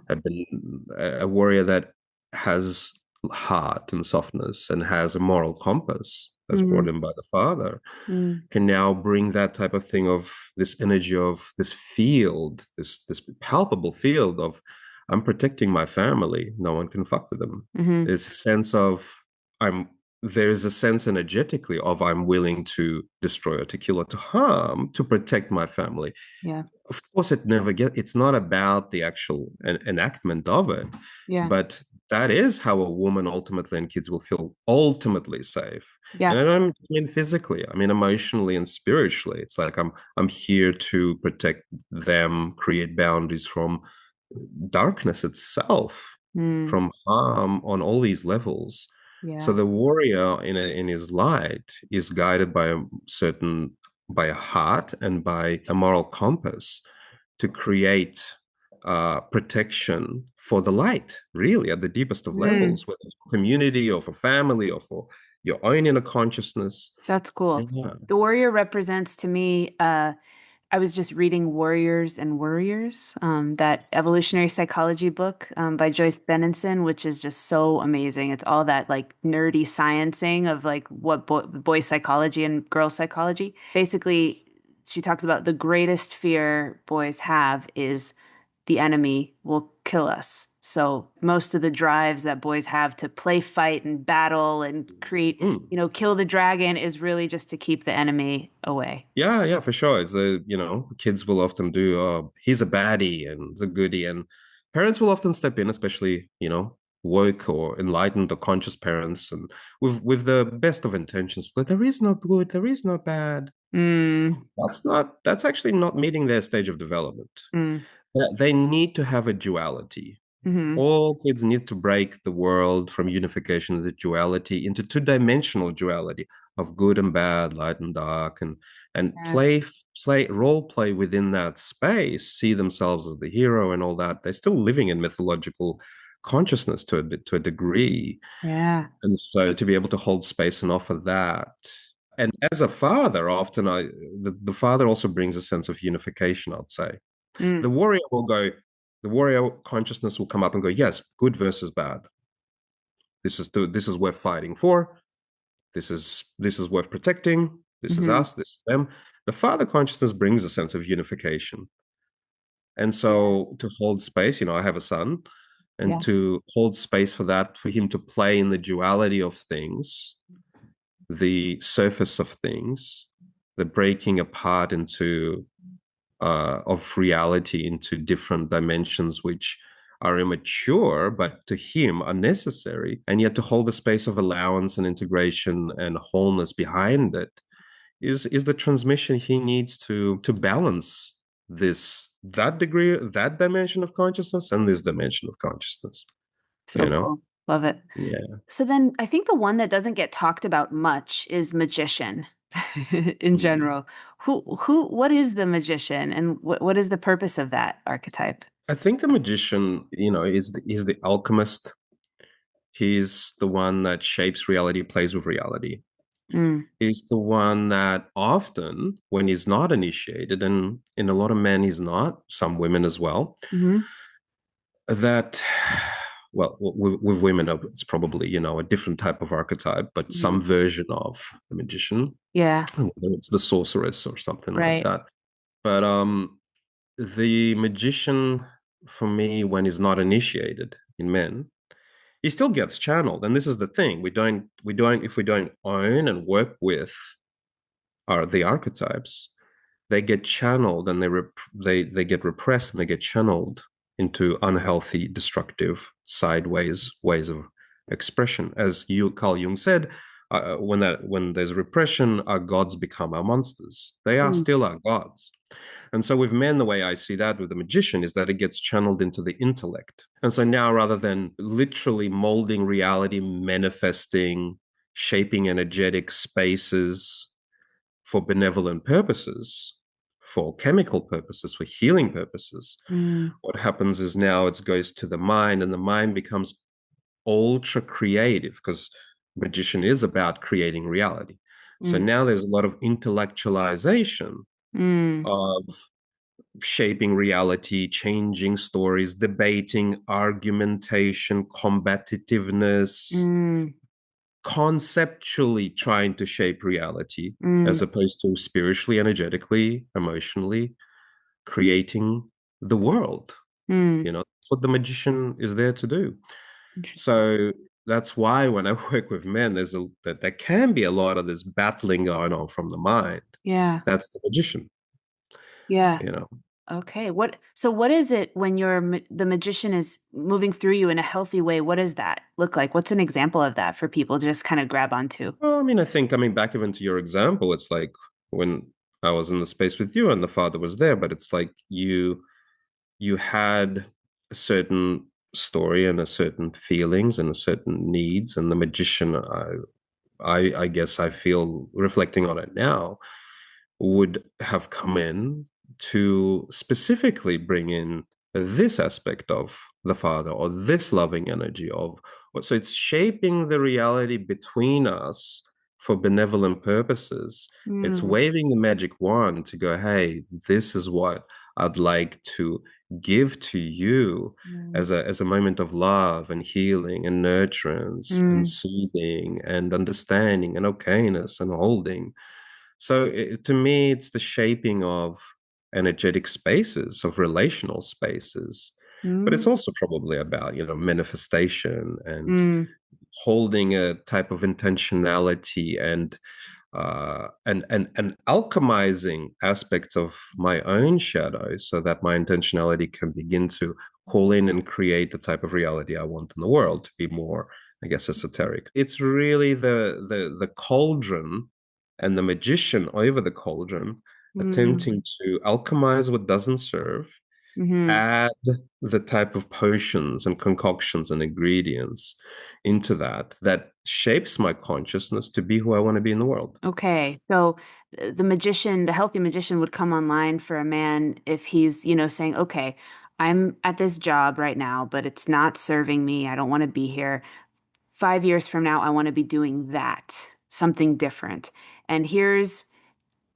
A warrior that has heart and softness and has a moral compass that's brought Mm. in by the father Mm. can now bring that type of thing, of this energy of this field, this palpable field of, I'm protecting my family. No one can fuck with them. Mhm. There's a sense of, I'm there's a sense energetically of, I'm willing to destroy or to kill or to harm to protect my family. Yeah. Of course, it's not about the actual enactment of it, Yeah. but that is how a woman ultimately, and kids will feel ultimately safe. Yeah. And I don't mean physically, I mean emotionally and spiritually. It's like, I'm here to protect them, create boundaries from darkness itself, Mm. from harm on all these levels. So Yeah. the warrior in his light is guided by a heart and by a moral compass to create protection for the light, really, at the deepest of Mm. levels, whether it's for community or for family or for your own inner consciousness. That's cool. Yeah. The warrior represents to me, I was just reading Warriors and Worriers, that evolutionary psychology book by Joyce Benenson, which is just so amazing. It's all that like nerdy sciencing of like what boy psychology and girl psychology. Basically, she talks about the greatest fear boys have is the enemy will kill us. So most of the drives that boys have to play, fight, and battle and create, Mm. kill the dragon is really just to keep the enemy away. Yeah, yeah, for sure. It's kids will often do, he's a baddie and the goodie, and parents will often step in, especially, woke or enlightened or conscious parents, and with the best of intentions. But there is no good, there is no bad. Mm, That's actually not meeting their stage of development. mm, They need to have a duality. mm-hmm. All kids need to break the world from unification of the duality into two-dimensional duality of good and bad, light and dark, and Yes. role play within that space, see themselves as the hero and all that. They're still living in mythological consciousness to a degree. Yeah. And so to be able to hold space and offer that. And as a father, often the father also brings a sense of unification, I'd say. The Mm, warrior will go, the warrior consciousness will come up and go, yes, good versus bad. This is worth fighting for. This is worth protecting. This is mm-hmm. us. This is them. The father consciousness brings a sense of unification. And Yeah. so to hold space, I have a son, and Yeah. to hold space for that, for him to play in the duality of things, the surface of things, the breaking apart into of reality into different dimensions, which are immature, but to him are necessary. And yet to hold the space of allowance and integration and wholeness behind it is the transmission he needs to balance that degree, that dimension of consciousness and this dimension of consciousness. So You know? cool. Love it. Yeah. So then I think the one that doesn't get talked about much is magician in Mm. general. What is the magician and what is the purpose of that archetype? I think the magician, is the alchemist. He's the one that shapes reality, plays with reality. Mm, He's the one that often, when he's not initiated, and in a lot of men, he's not, some women as well, mm-hmm, that, well, with women, it's probably, a different type of archetype, but mm-hmm. some version of the magician, Yeah, whether it's the sorceress or something like right. that. But the magician, for me, when he's not initiated in men, he still gets channeled. And this is the thing. If we don't own and work with the archetypes, they get channeled and they get repressed and they get channeled into unhealthy, destructive, sideways ways of expression. As Carl Jung said, when there's repression, our gods become our monsters. They are Mm, still our gods. And so with men, the way I see that with the magician is that it gets channeled into the intellect. And so now, rather than literally molding reality, manifesting, shaping energetic spaces for benevolent purposes, for chemical purposes, for healing purposes, mm, what happens is now it goes to the mind, and the mind becomes ultra creative because magician is about creating reality. So mm, now there's a lot of intellectualization mm, of shaping reality, changing stories, debating, argumentation, combativeness, mm, conceptually trying to shape reality mm, as opposed to spiritually, energetically, emotionally creating the world. mm. That's what the magician is there to do. Interesting. So that's why when I work with men, that there can be a lot of this battling going on from the mind. Yeah, That's the magician, yeah. you know. Okay. What is it when the magician is moving through you in a healthy way? What does that look like? What's an example of that for people to just kind of grab onto? Well, I mean, I think coming back even to your example, it's like when I was in the space with you and the father was there, but it's like you had a certain story and a certain feelings and a certain needs, and the magician, I guess I feel reflecting on it now, would have come in to specifically bring in this aspect of the father or this loving energy of, so it's shaping the reality between us for benevolent purposes. It's Mm, waving the magic wand to go, hey, this is what I'd like to give to you mm, as a moment of love and healing and nurturance and mm, soothing and understanding and okayness and holding. So to me, it's the shaping of energetic spaces, of relational spaces. But it's Mm, also probably about, manifestation and mm, holding a type of intentionality and alchemizing aspects of my own shadow so that my intentionality can begin to call in and create the type of reality I want in the world to be more, I guess, esoteric. It's really the cauldron and the magician over the cauldron mm, attempting to alchemize what doesn't serve, mm-hmm. add the type of potions and concoctions and ingredients into that shapes my consciousness to be who I want to be in the world. Okay. So the magician, the healthy magician would come online for a man if he's, saying, okay, I'm at this job right now, but it's not serving me. I don't want to be here. 5 years from now, I want to be doing that, something different. And here's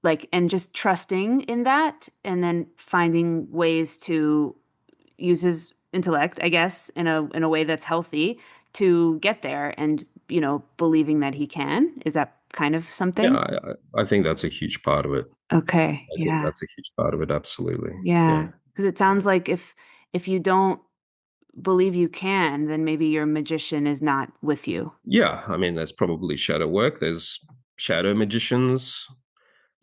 like, and just trusting in that and then finding ways to use his intellect, I guess, in a way that's healthy to get there and, believing that he can. Is that kind of Yeah, something? I think that's a huge part of it. Okay. I think Yeah. that's a huge part of it. Absolutely. Yeah. Yeah. Because it Yeah. sounds like if you don't believe you can, then maybe your magician is not with you. Yeah. I mean, there's probably shadow work. There's shadow magicians.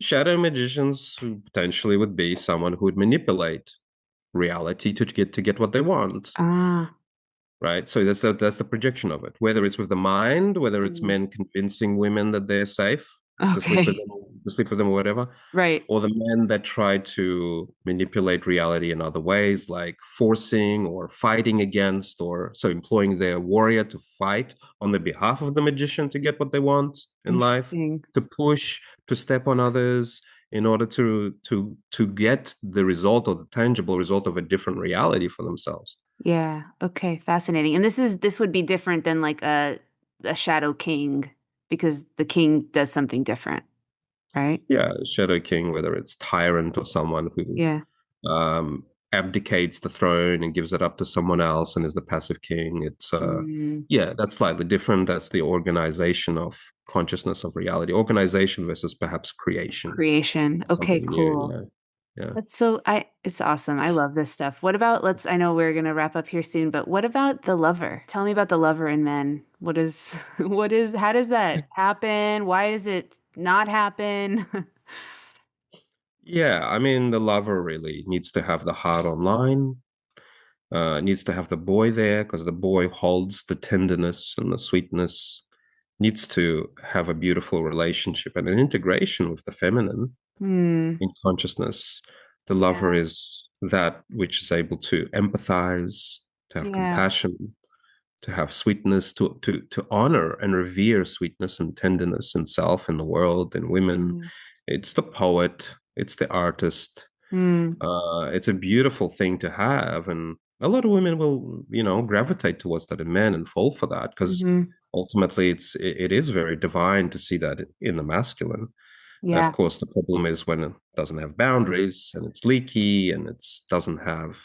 Shadow magicians who potentially would be someone who would manipulate reality to get what they want. Ah. Right. So that's the projection of it. Whether it's with the mind, whether it's Mm. men convincing women that they're safe to sleep with Okay. them, to sleep with them or whatever, Right. or the men that try to manipulate reality in other ways, like forcing or fighting against, or so employing their warrior to fight on the behalf of the magician to get what they want in life, Interesting. to push, to step on others in order to get the result or the tangible result of a different reality for themselves. Yeah. Okay. Fascinating. And this would be different than like a shadow king because the king does something different, right? Yeah, Shadow King, whether it's Tyrant or someone who Yeah. abdicates the throne and gives it up to someone else and is the passive king. It's Mm, yeah, that's slightly different. That's the organization of consciousness of reality. Organization versus perhaps creation creation. of Okay, something new. cool. Yeah. Yeah. That's so I it's awesome. I love this stuff. What about I know we're gonna wrap up here soon, but what about the lover? Tell me about the lover in men. What is how does that happen? Why does it not happen? Yeah, I mean the lover really needs to have the heart online, needs to have the boy there because the boy holds the tenderness and the sweetness, needs to have a beautiful relationship and an integration with the feminine Hmm. in consciousness. The lover Yeah. is that which is able to empathize, to have Yeah. compassion, to have sweetness, to honor and revere sweetness and tenderness in self, in the world, in women. Mm. It's the poet, it's the artist. Mm. It's a beautiful thing to have, and a lot of women will, gravitate towards that in men and fall for that because Hmm. ultimately it is very divine to see that in the masculine. Of Yeah. course, the problem is when it doesn't have boundaries and it's leaky and it doesn't have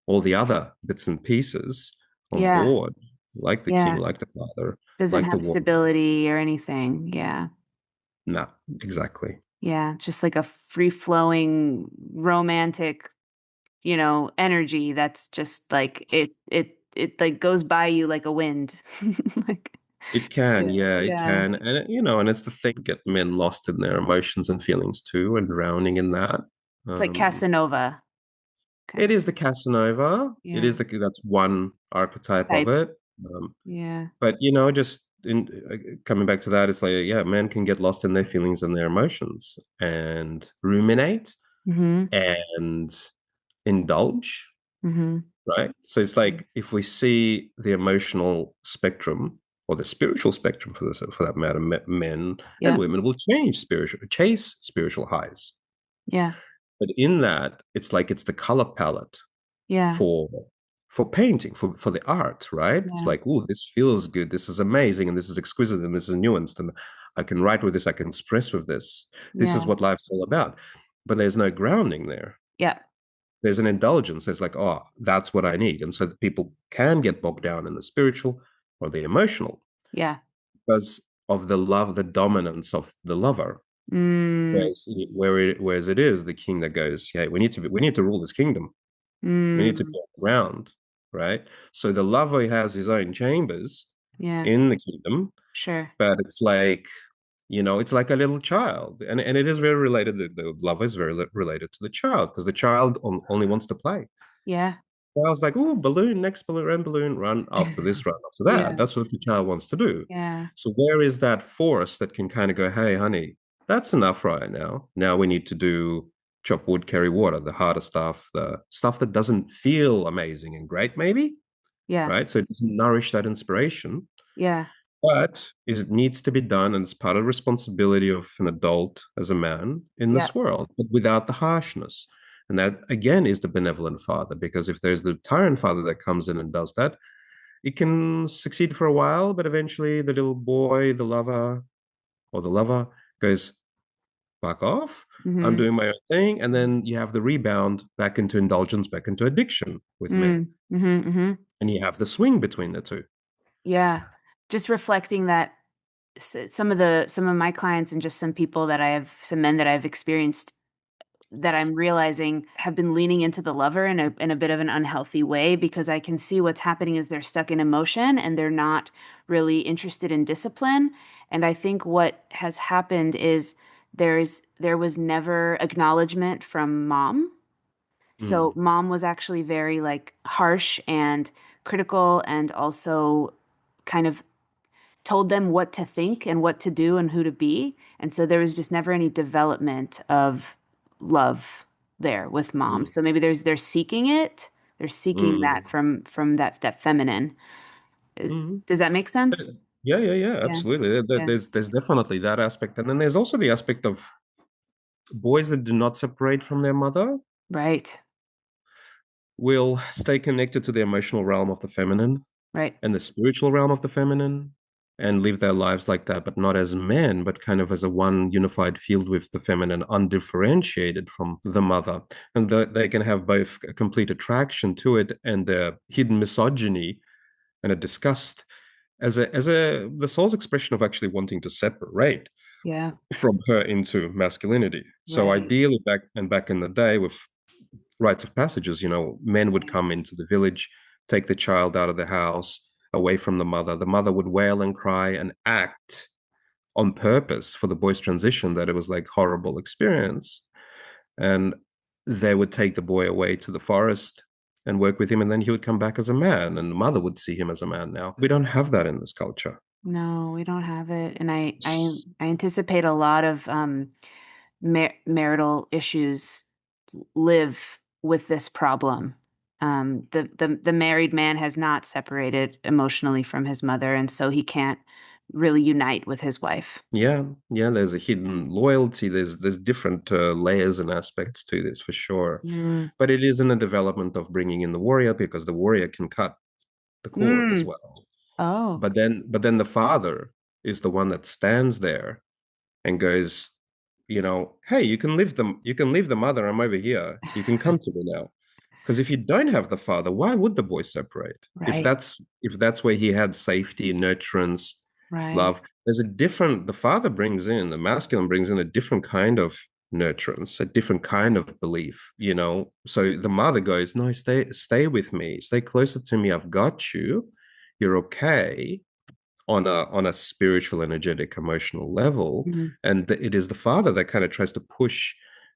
all the other bits and pieces on Yeah. board, like the king, Yeah. like the father, Doesn't like the have woman. stability or anything. Yeah. No, exactly. Yeah. It's just like a free-flowing romantic, energy that's just like it like goes by you like a wind. Like It can, yeah. yeah, it Yeah. can. And, and it's the thing, get men lost in their emotions and feelings too and drowning in that. It's like Um, Casanova kind it of. is the Casanova. It Yeah. is that's one archetype of Type. it. Um, Yeah. But just in coming back to that, it's like yeah, men can get lost in their feelings and their emotions and ruminate Mhm. and indulge, Mhm. right? So it's like if we see the emotional spectrum or the spiritual spectrum for that matter, men and Yeah. women will chase spiritual highs. Yeah. But in that, it's like it's the color palette Yeah. for painting for the art, right? It's Yeah. like, oh, this feels good, this is amazing, and this is exquisite, and this is nuanced, and I can write with this, I can express with this. This is Yeah. what life's all about. But there's no grounding there. Yeah. There's an indulgence. It's like, oh, that's what I need, and so that people can get bogged down in the spiritual or the emotional Yeah. because of the love, the dominance of the lover. Mm, Whereas it is the king that goes, hey, we need to rule this kingdom. We need to mm, be around, right? So the lover has his own chambers yeah, in the kingdom, sure. but it's like, it's like a little child, and it is very related. The lover is very related to the child because the child only wants to play. Yeah. I was like, oh, balloon, next balloon, run after this, run after that. Yeah. That's what the child wants to do. Yeah. So where is that force that can kind of go, hey, honey, that's enough right now. Now we need to do chop wood, carry water, the harder stuff, the stuff that doesn't feel amazing and great, maybe, Yeah. right? So it doesn't nourish that inspiration, Yeah. but it needs to be done, and it's part of the responsibility of an adult as a man in Yeah. this world, but without the harshness. And that again is the benevolent father, because if there's the tyrant father that comes in and does that, it can succeed for a while, but eventually the little boy, the lover, or the lover goes, fuck off. I'm Mm-hmm. doing my own thing. And then you have the rebound back into indulgence, back into addiction with men. Mm. Mm-hmm. Mm-hmm. And you have the swing between the two. Yeah. Just reflecting that some of my clients and just some men that I've experienced that I'm realizing have been leaning into the lover in a bit of an unhealthy way because I can see what's happening is they're stuck in emotion and they're not really interested in discipline. And I think what has happened is there was never acknowledgement from mom. So Mm, mom was actually very like harsh and critical and also kind of told them what to think and what to do and who to be. And so there was just never any development of love there with mom. mm, So maybe they're seeking it. They're seeking mm, that from that feminine. Uh, mm. Does that make sense? Yeah, Yeah. absolutely. Yeah. There's definitely that aspect. And then there's also the aspect of boys that do not separate from their mother Right. will stay connected to the emotional realm of the feminine Right. and the spiritual realm of the feminine and live their lives like that, but not as men, but kind of as a one unified field with the feminine, undifferentiated from the mother. And they can have both a complete attraction to it and a hidden misogyny and a disgust as a the soul's expression of actually wanting to separate Yeah. from her into masculinity. So Right. ideally back in the day with rites of passages, men would come into the village, take the child out of the house, away from the mother. The mother would wail and cry and act on purpose for the boy's transition that it was like horrible experience. And they would take the boy away to the forest and work with him, and then he would come back as a man, and the mother would see him as a man. Now we don't have that in this culture. No, we don't have it. And I anticipate a lot of marital issues live with this problem. The married man has not separated emotionally from his mother, and so he can't really unite with his wife. Yeah, there's a hidden loyalty. There's different layers and aspects to this for sure. Mm. But it is in the development of bringing in the warrior, because the warrior can cut the cord as Mm. well. Oh, But then the father is the one that stands there and goes, hey, you can leave the mother. I'm over here. You can come to me now. Because if you don't have the father, why would the boy separate? If right, that's where he had safety, nurturance, right. love, the father brings in, the masculine brings in a different kind of nurturance, a different kind of belief. So the mother goes, no, stay with me, stay closer to me. I've got you. You're okay on a spiritual, energetic, emotional level. Mm. And it is the father that kind of tries to push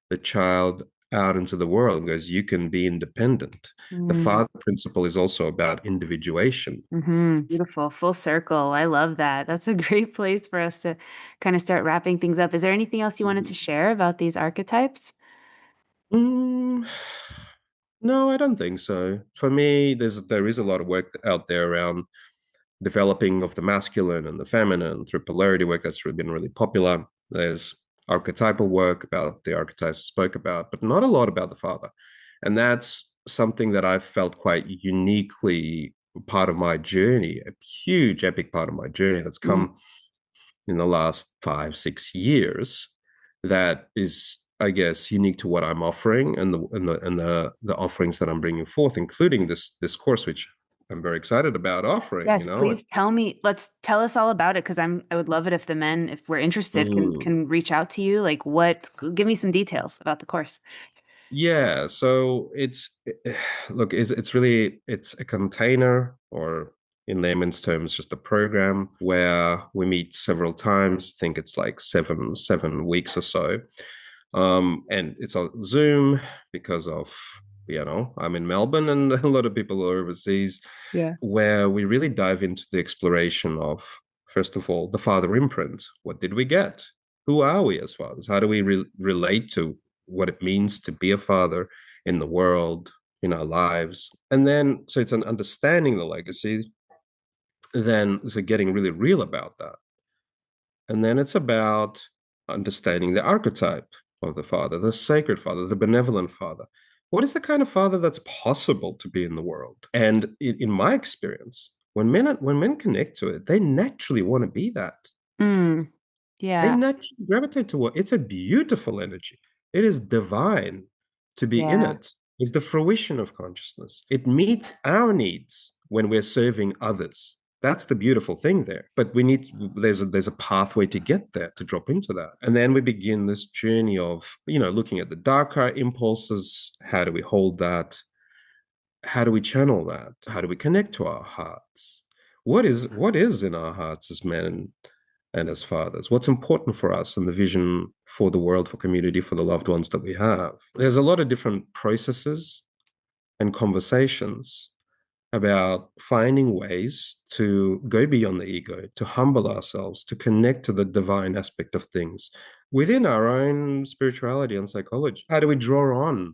the child out into the world and goes, you can be independent. The Mm. father principle is also about individuation. Beautiful. Full circle. I love that. That's a great place for us to kind of start wrapping things up. Is there anything else you wanted to share about these archetypes? Mm, no, I don't think so. For me, there is a lot of work out there around developing of the masculine and the feminine through polarity work that's been really popular. There's archetypal work about the archetypes I spoke about, but not a lot about the father. And that's something that I've felt quite uniquely part of my journey, a huge epic part of my journey that's Mm. come in the last 5, 6 years. That is, I guess, unique to what I'm offering and the offerings that I'm bringing forth, including this course, which I'm very excited about offering, Yes, please tell us all about it, because I would love it if the men, if we're interested, Mm. can reach out to you. Like give me some details about the course. Yeah, so it's look, it's really it's a container, or in layman's terms, just a program where we meet several times. I think it's like seven weeks or so. And it's on Zoom because of, I'm in Melbourne and a lot of people are overseas, Yeah. where we really dive into the exploration of, first of all, the father imprint. What did we get? Who are we as fathers? How do we relate to what it means to be a father in the world, in our lives? And then, so it's an understanding the legacy, then, so getting really real about that. And then it's about understanding the archetype of the father, the sacred father, the benevolent father. What is the kind of father that's possible to be in the world? And in my experience, when men connect to it, they naturally want to be that. Mm, They yeah. naturally gravitate toward it. It's a beautiful energy. It is divine to be in Yeah. it. It's the fruition of consciousness. It meets our needs when we're serving others. That's the beautiful thing there. But there's a pathway to get there, to drop into that. And then we begin this journey of, looking at the darker impulses. How do we hold that? How do we channel that? How do we connect to our hearts? What is in our hearts as men and as fathers? What's important for us and the vision for the world, for community, for the loved ones that we have? There's a lot of different processes and conversations about finding ways to go beyond the ego, to humble ourselves, to connect to the divine aspect of things within our own spirituality and psychology. How do we draw on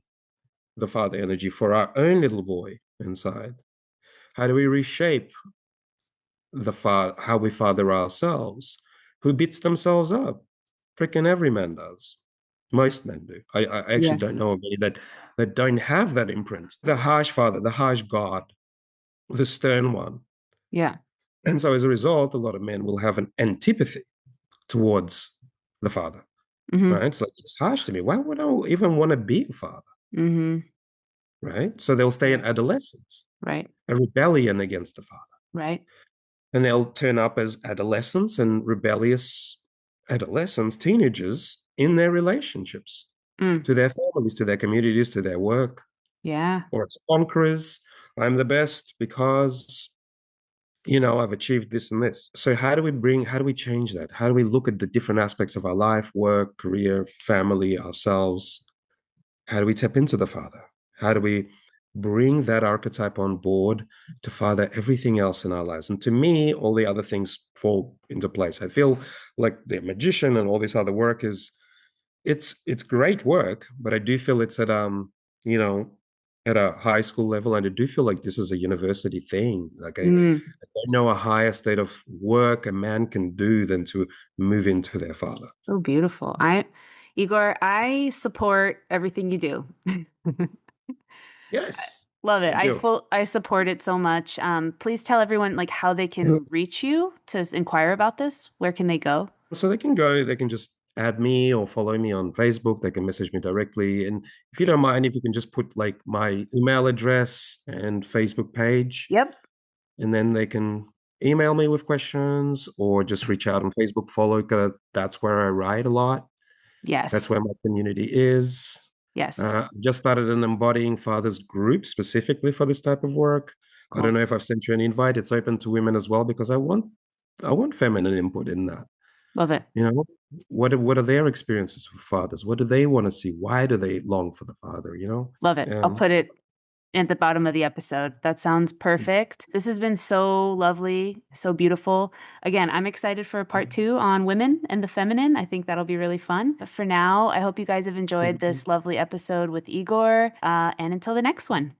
the father energy for our own little boy inside? How do we reshape how we father ourselves? Who beats themselves up? Freaking every man does. Most men do. I actually Yeah. don't know of any that don't have that imprint. The harsh father, the harsh God, the stern one. Yeah. And so as a result, a lot of men will have an antipathy towards the father. Mm-hmm. Right? It's like, it's harsh to me. Why would I even want to be a father? Mm-hmm. Right? So they'll stay in adolescence, Right. a rebellion against the father. Right. And they'll turn up as adolescents and rebellious adolescents, teenagers in their relationships Mm. to their families, to their communities, to their work, Yeah. or as conquerors. I'm the best because, I've achieved this and this. So how do we change that? How do we look at the different aspects of our life, work, career, family, ourselves? How do we tap into the father? How do we bring that archetype on board to father everything else in our lives? And to me, all the other things fall into place. I feel like the magician and all this other work it's great work, but I do feel it's you know, at a high school level, and I do feel like this is a university thing. Like Mm. I don't know a higher state of work a man can do than to move into their father. Oh, beautiful. Igor, I support everything you do. Yes. Love it. Thank you. I support it so much. Please tell everyone like how they can reach you to inquire about this. Where can they go? So they can just add me or follow me on Facebook. They can message me directly. And if you don't mind, if you can just put like my email address and Facebook page, Yep. and then they can email me with questions or just reach out on Facebook, follow, because that's where I write a lot. That's Yes. where my community is. Yes. I just started an Embodying Fathers group specifically for this type of work. I don't Cool. know if I've sent you an invite. It's open to women as well because I want feminine input in that. Love it. What are their experiences with fathers? What do they want to see? Why do they long for the father? Love it. I'll put it at the bottom of the episode. That sounds perfect. This has been so lovely, so beautiful. Again, I'm excited for part 2 on women and the feminine. I think that'll be really fun. But for now, I hope you guys have enjoyed this lovely episode with Igor. And until the next one.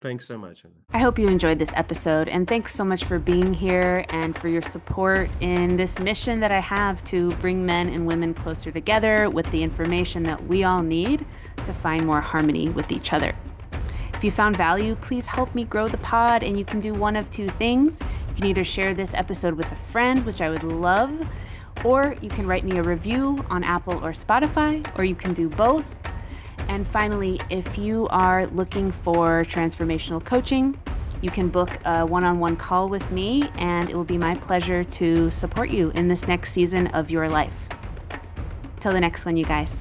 Thanks so much. I hope you enjoyed this episode, and thanks so much for being here and for your support in this mission that I have to bring men and women closer together with the information that we all need to find more harmony with each other. If you found value, please help me grow the pod, and you can do one of two things. You can either share this episode with a friend, which I would love, or you can write me a review on Apple or Spotify, or you can do both. And finally, if you are looking for transformational coaching, you can book a one-on-one call with me, and it will be my pleasure to support you in this next season of your life. Till the next one, you guys.